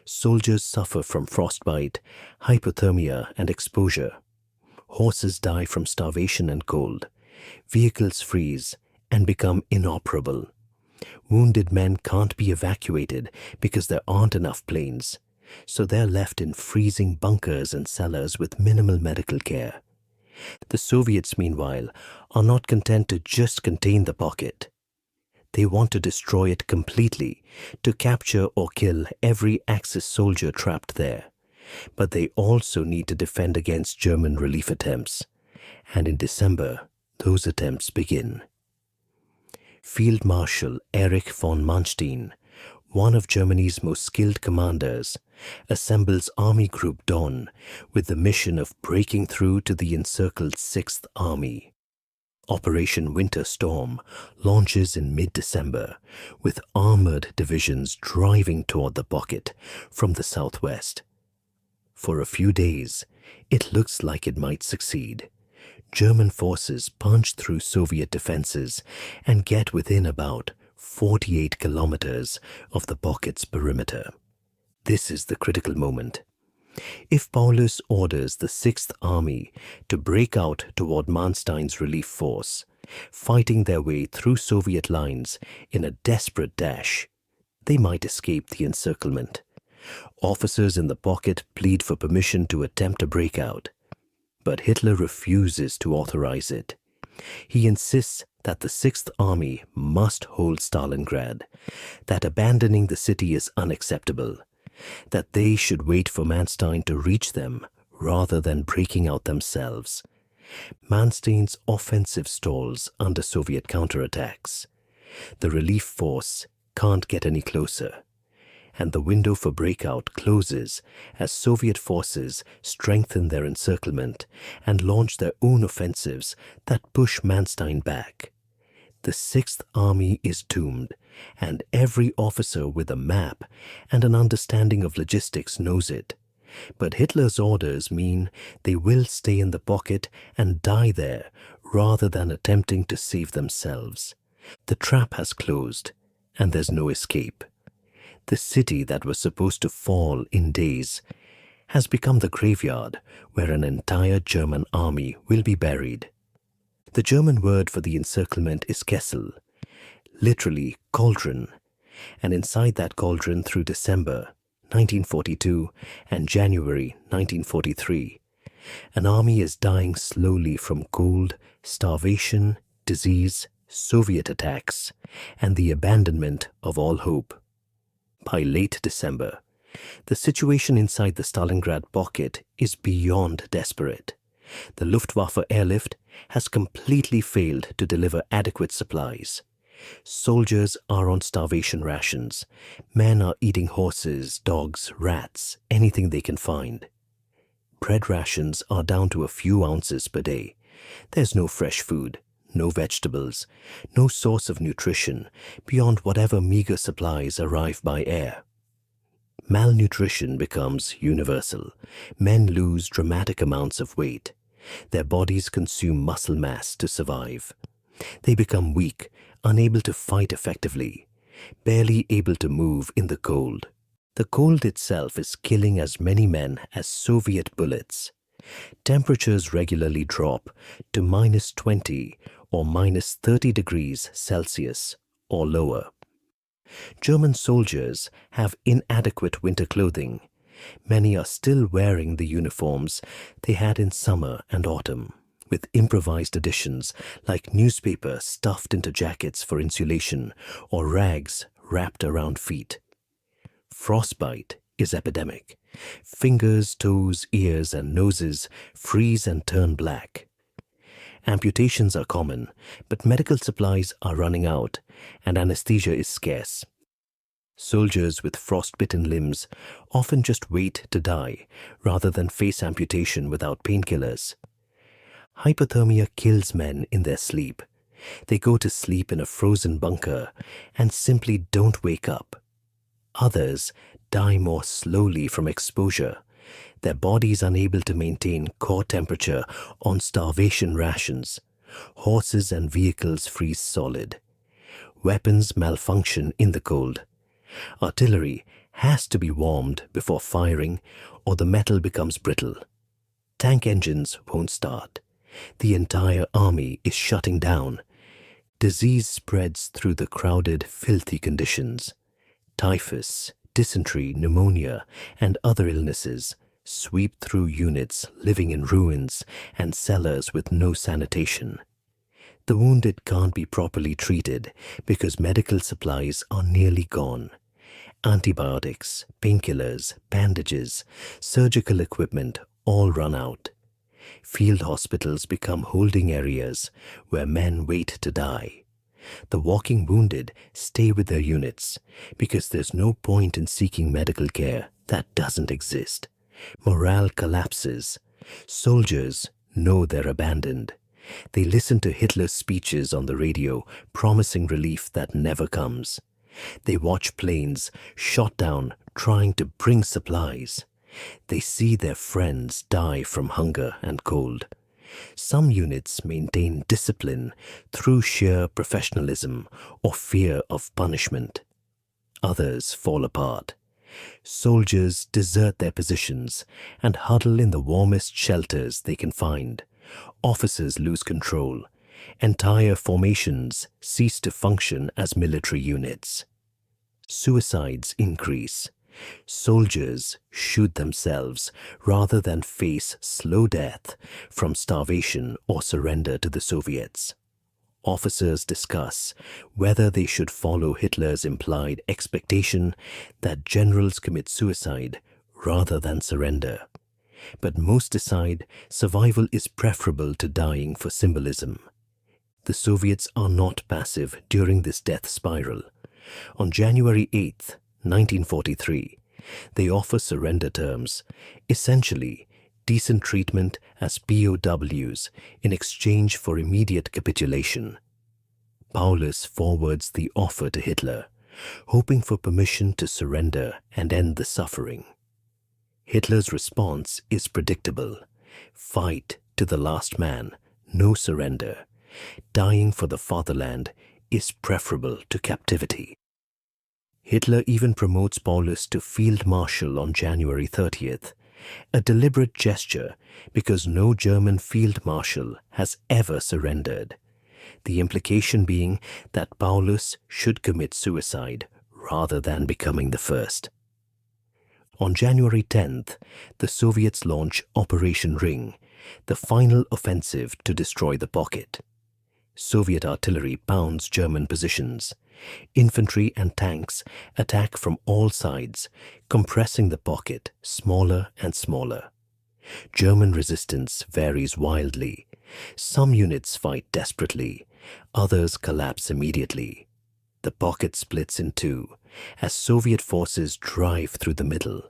Speaker 1: Soldiers suffer from frostbite, hypothermia, and exposure. Horses die from starvation and cold. Vehicles freeze and become inoperable. Wounded men can't be evacuated because there aren't enough planes, so they're left in freezing bunkers and cellars with minimal medical care. The Soviets, meanwhile, are not content to just contain the pocket. They want to destroy it completely, to capture or kill every Axis soldier trapped there. But they also need to defend against German relief attempts. And in December, those attempts begin. Field Marshal Erich von Manstein, one of Germany's most skilled commanders, assembles Army Group Dawn with the mission of breaking through to the encircled Sixth Army. Operation Winter Storm launches in mid-December, with armored divisions driving toward the pocket from the southwest. For a few days, it looks like it might succeed. German forces punch through Soviet defenses and get within about 48 kilometers of the pocket's perimeter. This is the critical moment. If Paulus orders the Sixth Army to break out toward Manstein's relief force, fighting their way through Soviet lines in a desperate dash, they might escape the encirclement. Officers in the pocket plead for permission to attempt a breakout, but Hitler refuses to authorize it. He insists that the Sixth Army must hold Stalingrad, that abandoning the city is unacceptable, that they should wait for Manstein to reach them rather than breaking out themselves. Manstein's offensive stalls under Soviet counterattacks. The relief force can't get any closer, and the window for breakout closes as Soviet forces strengthen their encirclement and launch their own offensives that push Manstein back. The Sixth Army is doomed, and every officer with a map and an understanding of logistics knows it. But Hitler's orders mean they will stay in the pocket and die there rather than attempting to save themselves. The trap has closed, and there's no escape. The city that was supposed to fall in days has become the graveyard where an entire German army will be buried. The German word for the encirclement is Kessel, literally cauldron, and inside that cauldron through December 1942 and January 1943, an army is dying slowly from cold, starvation, disease, Soviet attacks, and the abandonment of all hope. By late December, the situation inside the Stalingrad pocket is beyond desperate. The Luftwaffe airlift has completely failed to deliver adequate supplies. Soldiers are on starvation rations. Men are eating horses, dogs, rats, anything they can find. Bread rations are down to a few ounces per day. There's no fresh food, no vegetables, no source of nutrition beyond whatever meager supplies arrive by air. Malnutrition becomes universal. Men lose dramatic amounts of weight. Their bodies consume muscle mass to survive. They become weak, unable to fight effectively, barely able to move in the cold. The cold itself is killing as many men as Soviet bullets. Temperatures regularly drop to -20 or -30 degrees Celsius or lower. German soldiers have inadequate winter clothing. Many are still wearing the uniforms they had in summer and autumn, with improvised additions like newspaper stuffed into jackets for insulation or rags wrapped around feet. Frostbite is epidemic. Fingers, toes, ears, and noses freeze and turn black. Amputations are common, but medical supplies are running out and anesthesia is scarce. Soldiers with frostbitten limbs often just wait to die rather than face amputation without painkillers. Hypothermia kills men in their sleep. They go to sleep in a frozen bunker and simply don't wake up. Others die more slowly from exposure, their bodies unable to maintain core temperature on starvation rations. Horses and vehicles freeze solid. Weapons malfunction in the cold. Artillery has to be warmed before firing or the metal becomes brittle. Tank engines won't start. The entire army is shutting down. Disease spreads through the crowded, filthy conditions. Typhus, dysentery, pneumonia, and other illnesses sweep through units living in ruins and cellars with no sanitation. The wounded can't be properly treated because medical supplies are nearly gone. Antibiotics, painkillers, bandages, surgical equipment all run out. Field hospitals become holding areas where men wait to die. The walking wounded stay with their units because there's no point in seeking medical care that doesn't exist. Morale collapses. Soldiers know they're abandoned. They listen to Hitler's speeches on the radio promising relief that never comes. They watch planes shot down trying to bring supplies. They see their friends die from hunger and cold. Some units maintain discipline through sheer professionalism or fear of punishment. Others fall apart. Soldiers desert their positions and huddle in the warmest shelters they can find. Officers lose control. Entire formations cease to function as military units. Suicides increase. Soldiers shoot themselves rather than face slow death from starvation or surrender to the Soviets. Officers discuss whether they should follow Hitler's implied expectation that generals commit suicide rather than surrender. But most decide survival is preferable to dying for symbolism. The Soviets are not passive during this death spiral. On January 8, 1943, they offer surrender terms, essentially decent treatment as POWs in exchange for immediate capitulation. Paulus forwards the offer to Hitler, hoping for permission to surrender and end the suffering. Hitler's response is predictable. Fight to the last man, no surrender. Dying for the fatherland is preferable to captivity. Hitler even promotes Paulus to field marshal on January 30th, a deliberate gesture because no German field marshal has ever surrendered, the implication being that Paulus should commit suicide rather than becoming the first. On January 10th, the Soviets launch Operation Ring, the final offensive to destroy the pocket. Soviet artillery pounds German positions. Infantry and tanks attack from all sides, compressing the pocket smaller and smaller. German resistance varies wildly. Some units fight desperately, others collapse immediately. The pocket splits in two as Soviet forces drive through the middle,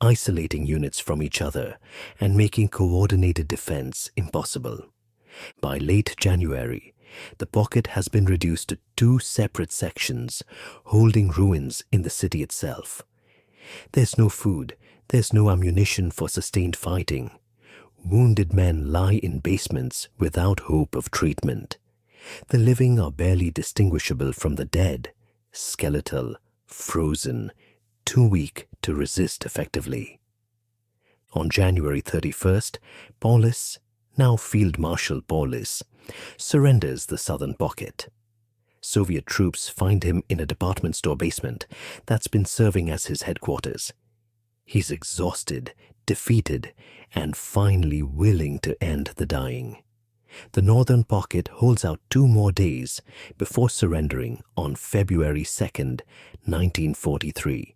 Speaker 1: isolating units from each other and making coordinated defense impossible. By late January, the pocket has been reduced to two separate sections, holding ruins in the city itself. There's no food, there's no ammunition for sustained fighting. Wounded men lie in basements without hope of treatment. The living are barely distinguishable from the dead, skeletal, frozen, too weak to resist effectively. On January 31st, Paulus, now Field Marshal Paulus, surrenders the southern pocket. Soviet troops find him in a department store basement that's been serving as his headquarters. He's exhausted, defeated, and finally willing to end the dying. The northern pocket holds out 2 more days before surrendering on February 2nd, 1943.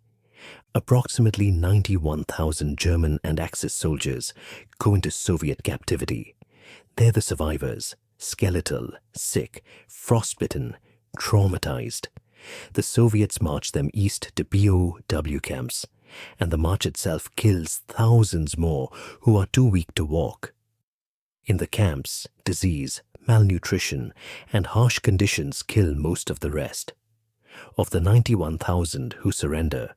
Speaker 1: Approximately 91,000 German and Axis soldiers go into Soviet captivity. They're the survivors, skeletal, sick, frostbitten, traumatized. The Soviets march them east to POW camps, and the march itself kills thousands more who are too weak to walk. In the camps, disease, malnutrition, and harsh conditions kill most of the rest. Of the 91,000 who surrender,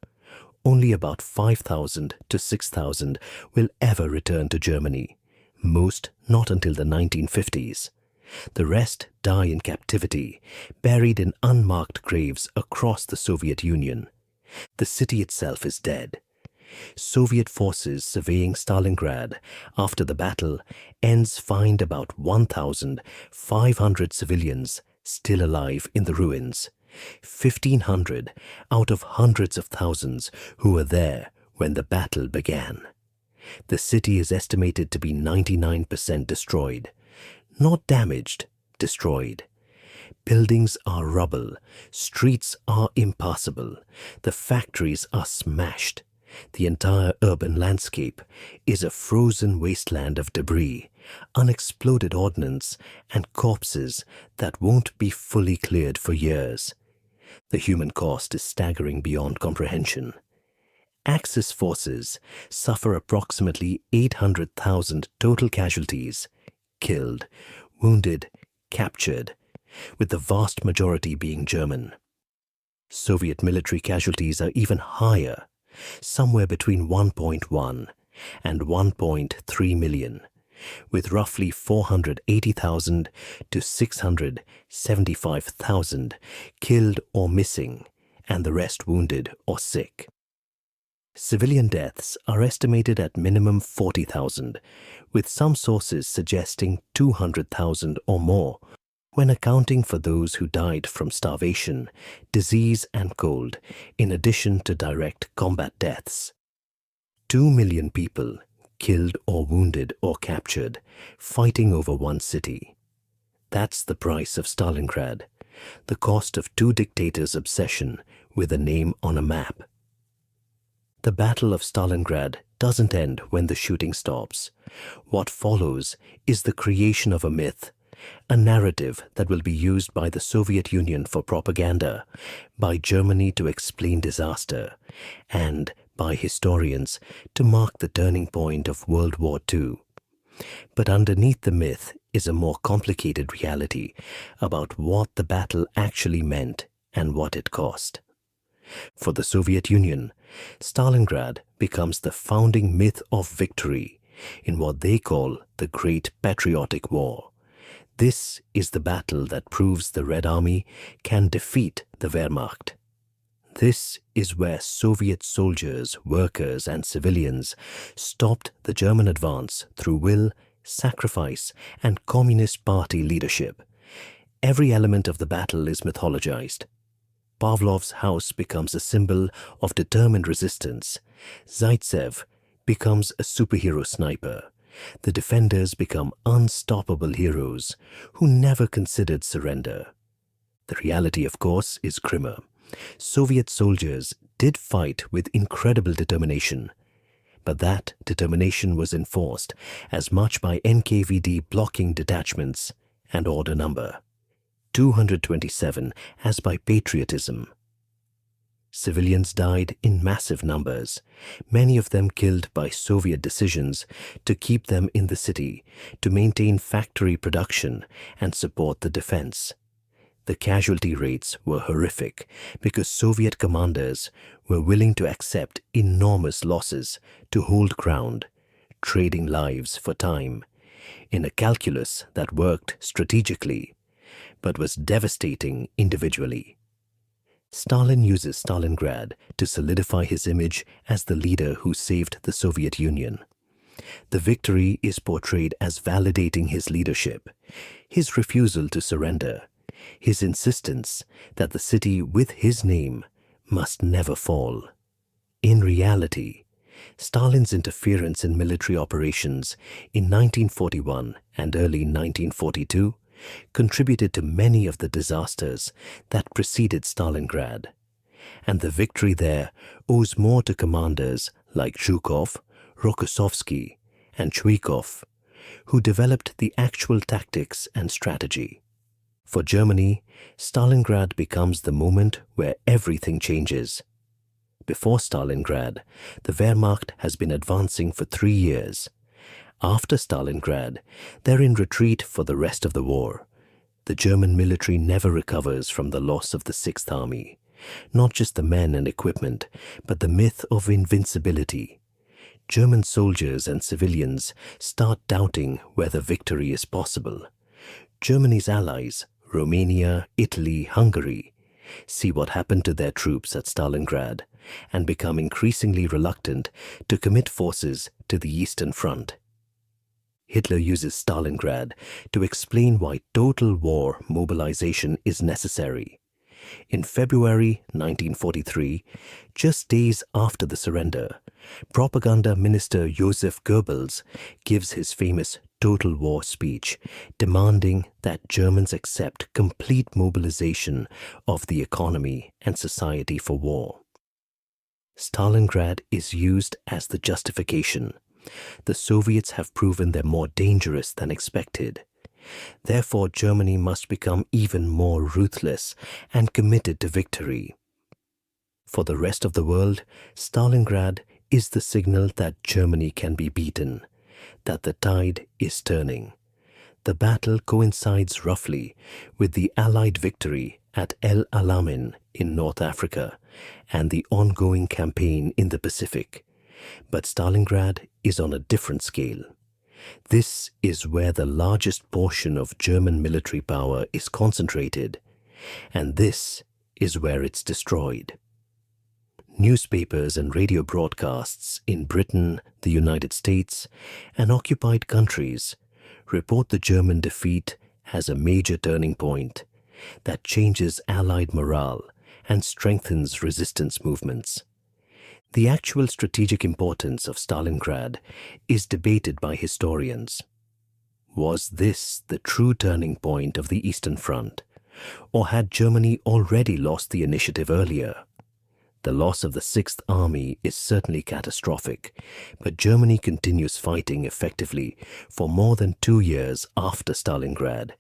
Speaker 1: only about 5,000 to 6,000 will ever return to Germany, most not until the 1950s. The rest die in captivity, buried in unmarked graves across the Soviet Union. The city itself is dead. Soviet forces surveying Stalingrad after the battle ends find about 1,500 civilians still alive in the ruins, 1,500 out of hundreds of thousands who were there when the battle began. The city is estimated to be 99% destroyed. Not damaged, destroyed. Buildings are rubble, streets are impassable, the factories are smashed. The entire urban landscape is a frozen wasteland of debris, unexploded ordnance, and corpses that won't be fully cleared for years. The human cost is staggering beyond comprehension. Axis forces suffer approximately 800,000 total casualties, killed, wounded, captured, with the vast majority being German. Soviet military casualties are even higher, somewhere between 1.1 and 1.3 million, with roughly 480,000 to 675,000 killed or missing, and the rest wounded or sick. Civilian deaths are estimated at minimum 40,000, with some sources suggesting 200,000 or more, when accounting for those who died from starvation, disease, and cold, in addition to direct combat deaths. 2 million people killed or wounded or captured, fighting over one city. That's the price of Stalingrad, the cost of 2 dictators' obsession with a name on a map. The Battle of Stalingrad doesn't end when the shooting stops. What follows is the creation of a myth, a narrative that will be used by the Soviet Union for propaganda, by Germany to explain disaster, and by historians to mark the turning point of World War II. But underneath the myth is a more complicated reality about what the battle actually meant and what it cost. For the Soviet Union, Stalingrad becomes the founding myth of victory in what they call the Great Patriotic War. This is the battle that proves the Red Army can defeat the Wehrmacht. This is where Soviet soldiers, workers, and civilians stopped the German advance through will, sacrifice, and Communist Party leadership. Every element of the battle is mythologized. Pavlov's house becomes a symbol of determined resistance. Zaitsev becomes a superhero sniper. The defenders become unstoppable heroes who never considered surrender. The reality, of course, is grimmer. Soviet soldiers did fight with incredible determination, but that determination was enforced as much by NKVD blocking detachments and order number 227 as by patriotism. Civilians died in massive numbers, many of them killed by Soviet decisions to keep them in the city, to maintain factory production and support the defense. The casualty rates were horrific because Soviet commanders were willing to accept enormous losses to hold ground, trading lives for time, in a calculus that worked strategically but was devastating individually. Stalin uses Stalingrad to solidify his image as the leader who saved the Soviet Union. The victory is portrayed as validating his leadership, his refusal to surrender, his insistence that the city with his name must never fall. In reality, Stalin's interference in military operations in 1941 and early 1942 contributed to many of the disasters that preceded Stalingrad, and the victory there owes more to commanders like Zhukov, Rokossovsky, and Chuikov, who developed the actual tactics and strategy. For Germany, Stalingrad becomes the moment where everything changes. Before Stalingrad, the Wehrmacht has been advancing for 3 years. After Stalingrad, they're in retreat for the rest of the war. The German military never recovers from the loss of the Sixth Army, not just the men and equipment, but the myth of invincibility. German soldiers and civilians start doubting whether victory is possible. Germany's allies, Romania, Italy, Hungary, see what happened to their troops at Stalingrad and become increasingly reluctant to commit forces to the Eastern Front. Hitler uses Stalingrad to explain why total war mobilization is necessary. In February 1943, just days after the surrender, Propaganda Minister Joseph Goebbels gives his famous total war speech, demanding that Germans accept complete mobilization of the economy and society for war. Stalingrad is used as the justification. The Soviets have proven they're more dangerous than expected. Therefore, Germany must become even more ruthless and committed to victory. For the rest of the world, Stalingrad is the signal that Germany can be beaten, that the tide is turning. The battle coincides roughly with the Allied victory at El Alamein in North Africa and the ongoing campaign in the Pacific. But Stalingrad is on a different scale. This is where the largest portion of German military power is concentrated, and this is where it's destroyed. Newspapers and radio broadcasts in Britain, the United States, and occupied countries report the German defeat as a major turning point that changes Allied morale and strengthens resistance movements. The actual strategic importance of Stalingrad is debated by historians. Was this the true turning point of the Eastern Front, or had Germany already lost the initiative earlier? The loss of the Sixth Army is certainly catastrophic, but Germany continues fighting effectively for more than 2 years after Stalingrad.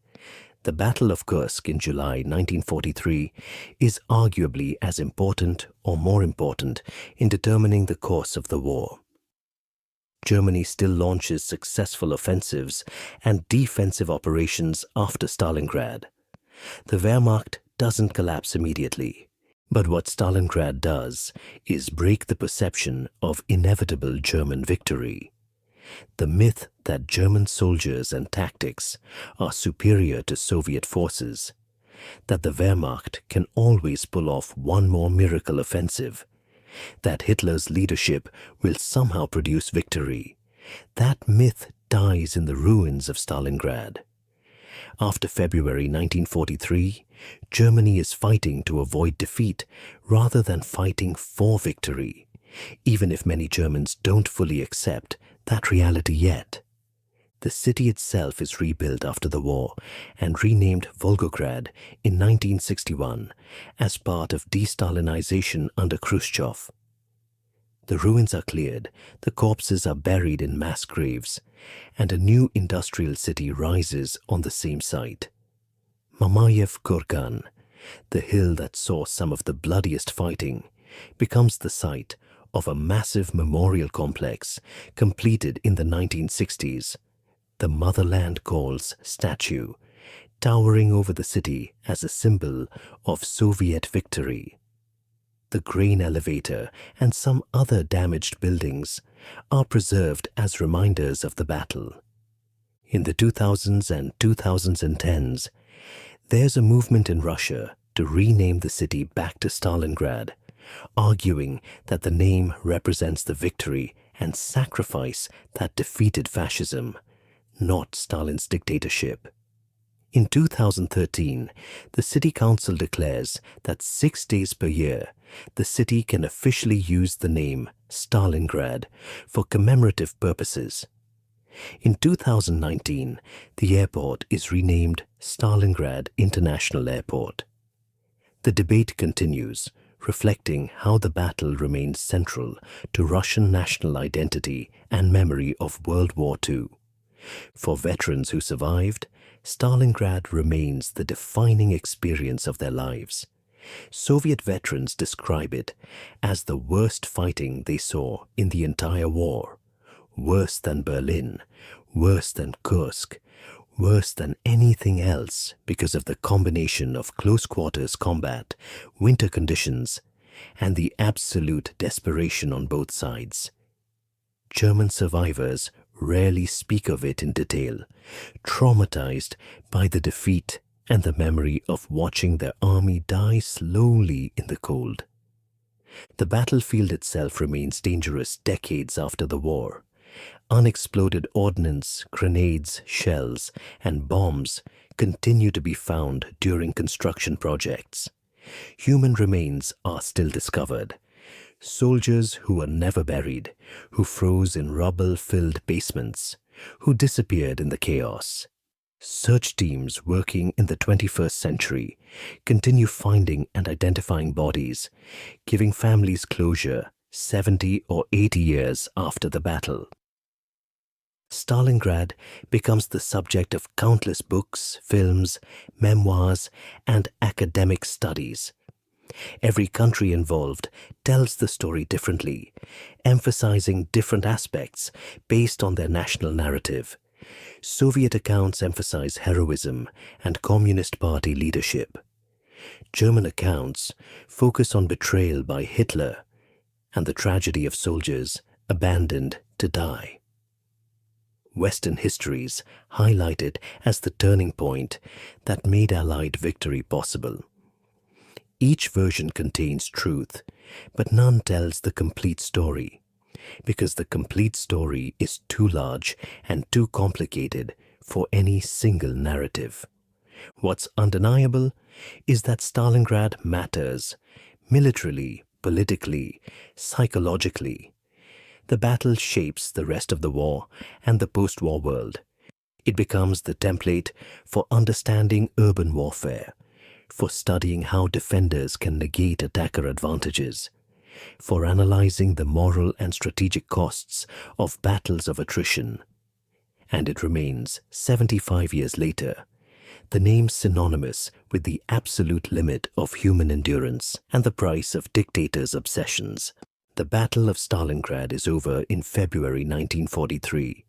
Speaker 1: The Battle of Kursk in July 1943 is arguably as important or more important in determining the course of the war. Germany still launches successful offensives and defensive operations after Stalingrad. The Wehrmacht doesn't collapse immediately, but what Stalingrad does is break the perception of inevitable German victory. The myth that German soldiers and tactics are superior to Soviet forces that the Wehrmacht can always pull off one more miracle offensive, that Hitler's leadership will somehow produce victory. That myth dies in the ruins of Stalingrad. After February 1943, Germany is fighting to avoid defeat rather than fighting for victory, even if many Germans don't fully accept that reality yet. The city itself is rebuilt after the war and renamed Volgograd in 1961 as part of de-Stalinization under Khrushchev. The ruins are cleared, the corpses are buried in mass graves, and a new industrial city rises on the same site. Mamayev Kurgan, the hill that saw some of the bloodiest fighting, becomes the site of a massive memorial complex completed in the 1960s, the Motherland Calls statue, towering over the city as a symbol of Soviet victory. The grain elevator and some other damaged buildings are preserved as reminders of the battle. In the 2000s and 2010s, there's a movement in Russia to rename the city back to Stalingrad, arguing that the name represents the victory and sacrifice that defeated fascism, not Stalin's dictatorship. In 2013, the City Council declares that 6 days per year, the city can officially use the name Stalingrad for commemorative purposes. In 2019, the airport is renamed Stalingrad International Airport. The debate continues, reflecting how the battle remains central to Russian national identity and memory of World War II. For veterans who survived, Stalingrad remains the defining experience of their lives. Soviet veterans describe it as the worst fighting they saw in the entire war. Worse than Berlin, worse than Kursk, worse than anything else because of the combination of close quarters combat, winter conditions, and the absolute desperation on both sides. German survivors rarely speak of it in detail, traumatized by the defeat and the memory of watching their army die slowly in the cold. The battlefield itself remains dangerous decades after the war. Unexploded ordnance, grenades, shells, and bombs continue to be found during construction projects. Human remains are still discovered. Soldiers who were never buried, who froze in rubble-filled basements, who disappeared in the chaos. Search teams working in the 21st century continue finding and identifying bodies, giving families closure 70 or 80 years after the battle. Stalingrad becomes the subject of countless books, films, memoirs, and academic studies. Every country involved tells the story differently, emphasizing different aspects based on their national narrative. Soviet accounts emphasize heroism and Communist Party leadership. German accounts focus on betrayal by Hitler and the tragedy of soldiers abandoned to die. Western histories highlight it as the turning point that made Allied victory possible. Each version contains truth, but none tells the complete story, because the complete story is too large and too complicated for any single narrative. What's undeniable is that Stalingrad matters, militarily, politically, psychologically. The battle shapes the rest of the war and the post-war world. It becomes the template for understanding urban warfare, for studying how defenders can negate attacker advantages, for analyzing the moral and strategic costs of battles of attrition. And it remains, 75 years later, the name synonymous with the absolute limit of human endurance and the price of dictators' obsessions. The Battle of Stalingrad is over in February 1943,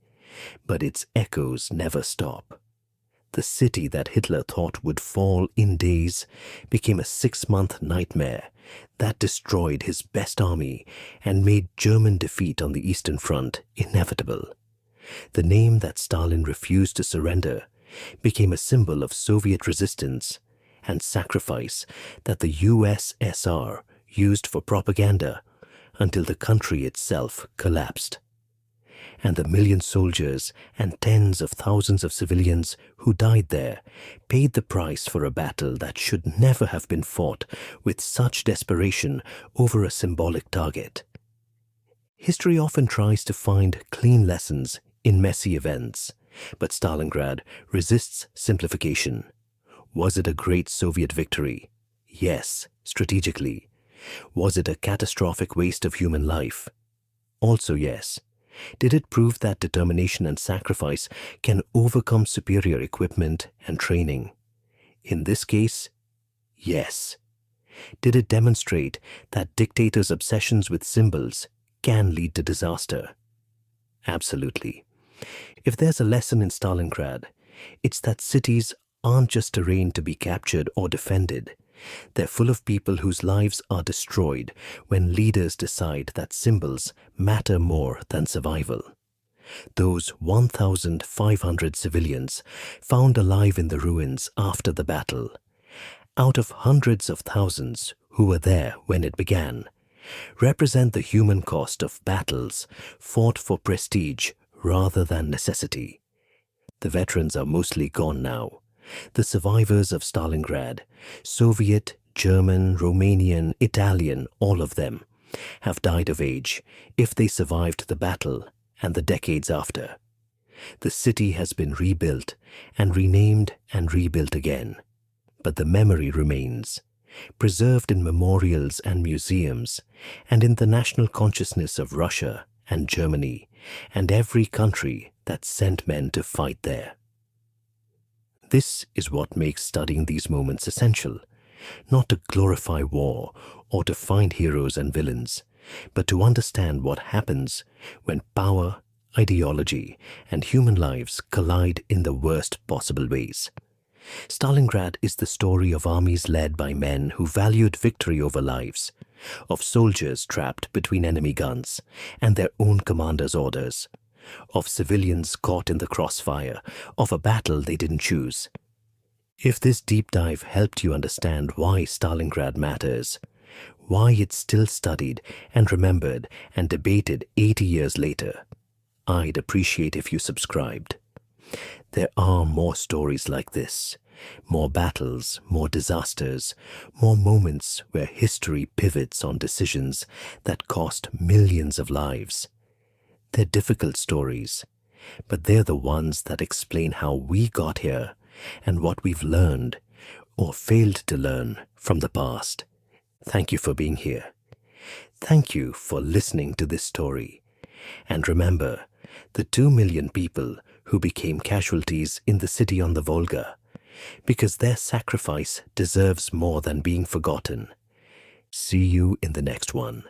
Speaker 1: but its echoes never stop. The city that Hitler thought would fall in days became a 6-month nightmare that destroyed his best army and made German defeat on the Eastern Front inevitable. The name that Stalin refused to surrender became a symbol of Soviet resistance and sacrifice that the USSR used for propaganda until the country itself collapsed. And the million soldiers and tens of thousands of civilians who died there paid the price for a battle that should never have been fought with such desperation over a symbolic target. History often tries to find clean lessons in messy events, but Stalingrad resists simplification. Was it a great Soviet victory? Yes, strategically. Was it a catastrophic waste of human life? Also yes. Did it prove that determination and sacrifice can overcome superior equipment and training? In this case, yes. Did it demonstrate that dictators' obsessions with symbols can lead to disaster? Absolutely. If there's a lesson in Stalingrad, it's that cities aren't just terrain to be captured or defended. They're full of people whose lives are destroyed when leaders decide that symbols matter more than survival. Those 1,500 civilians found alive in the ruins after the battle, out of hundreds of thousands who were there when it began, represent the human cost of battles fought for prestige rather than necessity. The veterans are mostly gone now. The survivors of Stalingrad, Soviet, German, Romanian, Italian, all of them, have died of age if they survived the battle and the decades after. The city has been rebuilt and renamed and rebuilt again, but the memory remains, preserved in memorials and museums and in the national consciousness of Russia and Germany and every country that sent men to fight there. This is what makes studying these moments essential, not to glorify war or to find heroes and villains, but to understand what happens when power, ideology, and human lives collide in the worst possible ways. Stalingrad is the story of armies led by men who valued victory over lives, of soldiers trapped between enemy guns and their own commanders' orders, of civilians caught in the crossfire of a battle they didn't choose. If this deep dive helped you understand why Stalingrad matters, why it's still studied and remembered and debated 80 years later, I'd appreciate if you subscribed. There are more stories like this, more battles, more disasters, more moments where history pivots on decisions that cost millions of lives. They're difficult stories, but they're the ones that explain how we got here and what we've learned or failed to learn from the past. Thank you for being here. Thank you for listening to this story. And remember, the 2 million people who became casualties in the city on the Volga, because their sacrifice deserves more than being forgotten. See you in the next one.